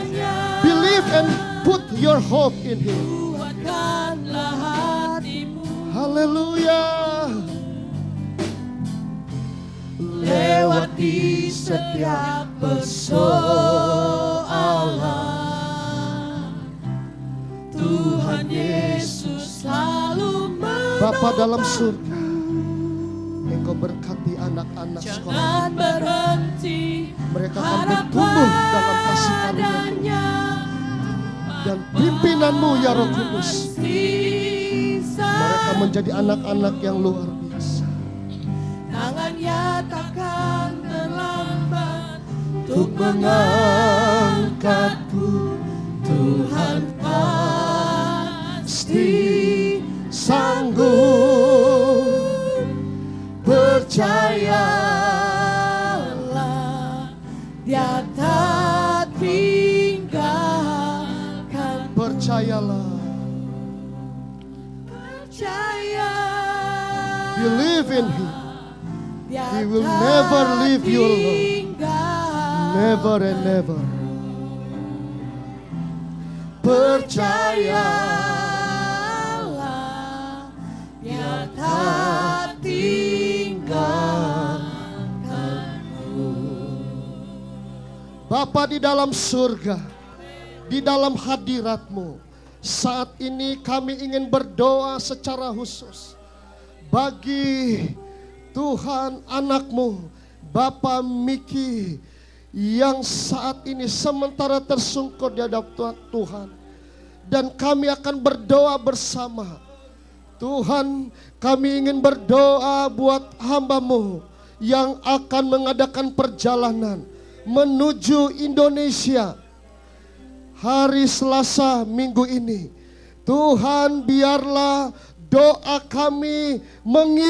Speaker 3: Believe and put your hope in Him.
Speaker 2: Kuatkanlah hatimu.
Speaker 3: Hallelujah.
Speaker 2: Lewati setiap persoalan, Tuhan Yesus selalu menolong.
Speaker 3: Bapa dalam surga, Engkau berkati anak-anak sekolah.
Speaker 2: Jangan berhenti
Speaker 3: Mereka akan bertumbuh dalam kasih karunia dan pimpinanmu ya Roh Kudus. Mereka menjadi anak-anak yang luar biasa.
Speaker 2: Tangannya takkan terlambat untuk
Speaker 3: Mengangkatku,
Speaker 2: Tuhan pasti
Speaker 3: sanggup.
Speaker 2: percayalah, Dia tak tinggalkan.
Speaker 3: Percayalah.
Speaker 2: Percaya,
Speaker 3: Believe in Him.
Speaker 2: Dia
Speaker 3: He will
Speaker 2: tak
Speaker 3: never leave you alone.
Speaker 2: tinggalkan.
Speaker 3: Never and never.
Speaker 2: Percayalah, Dia tak tinggalkanmu.
Speaker 3: Bapa di dalam surga, di dalam hadirat-Mu, saat ini kami ingin berdoa secara khusus bagi Tuhan anak-Mu, Bapak Miki, yang saat ini sementara tersungkur di hadapan Tuhan. Dan kami akan berdoa bersama. Tuhan, kami ingin berdoa buat hamba-Mu yang akan mengadakan perjalanan menuju Indonesia hari Selasa minggu ini. Tuhan, biarlah doa kami mengirim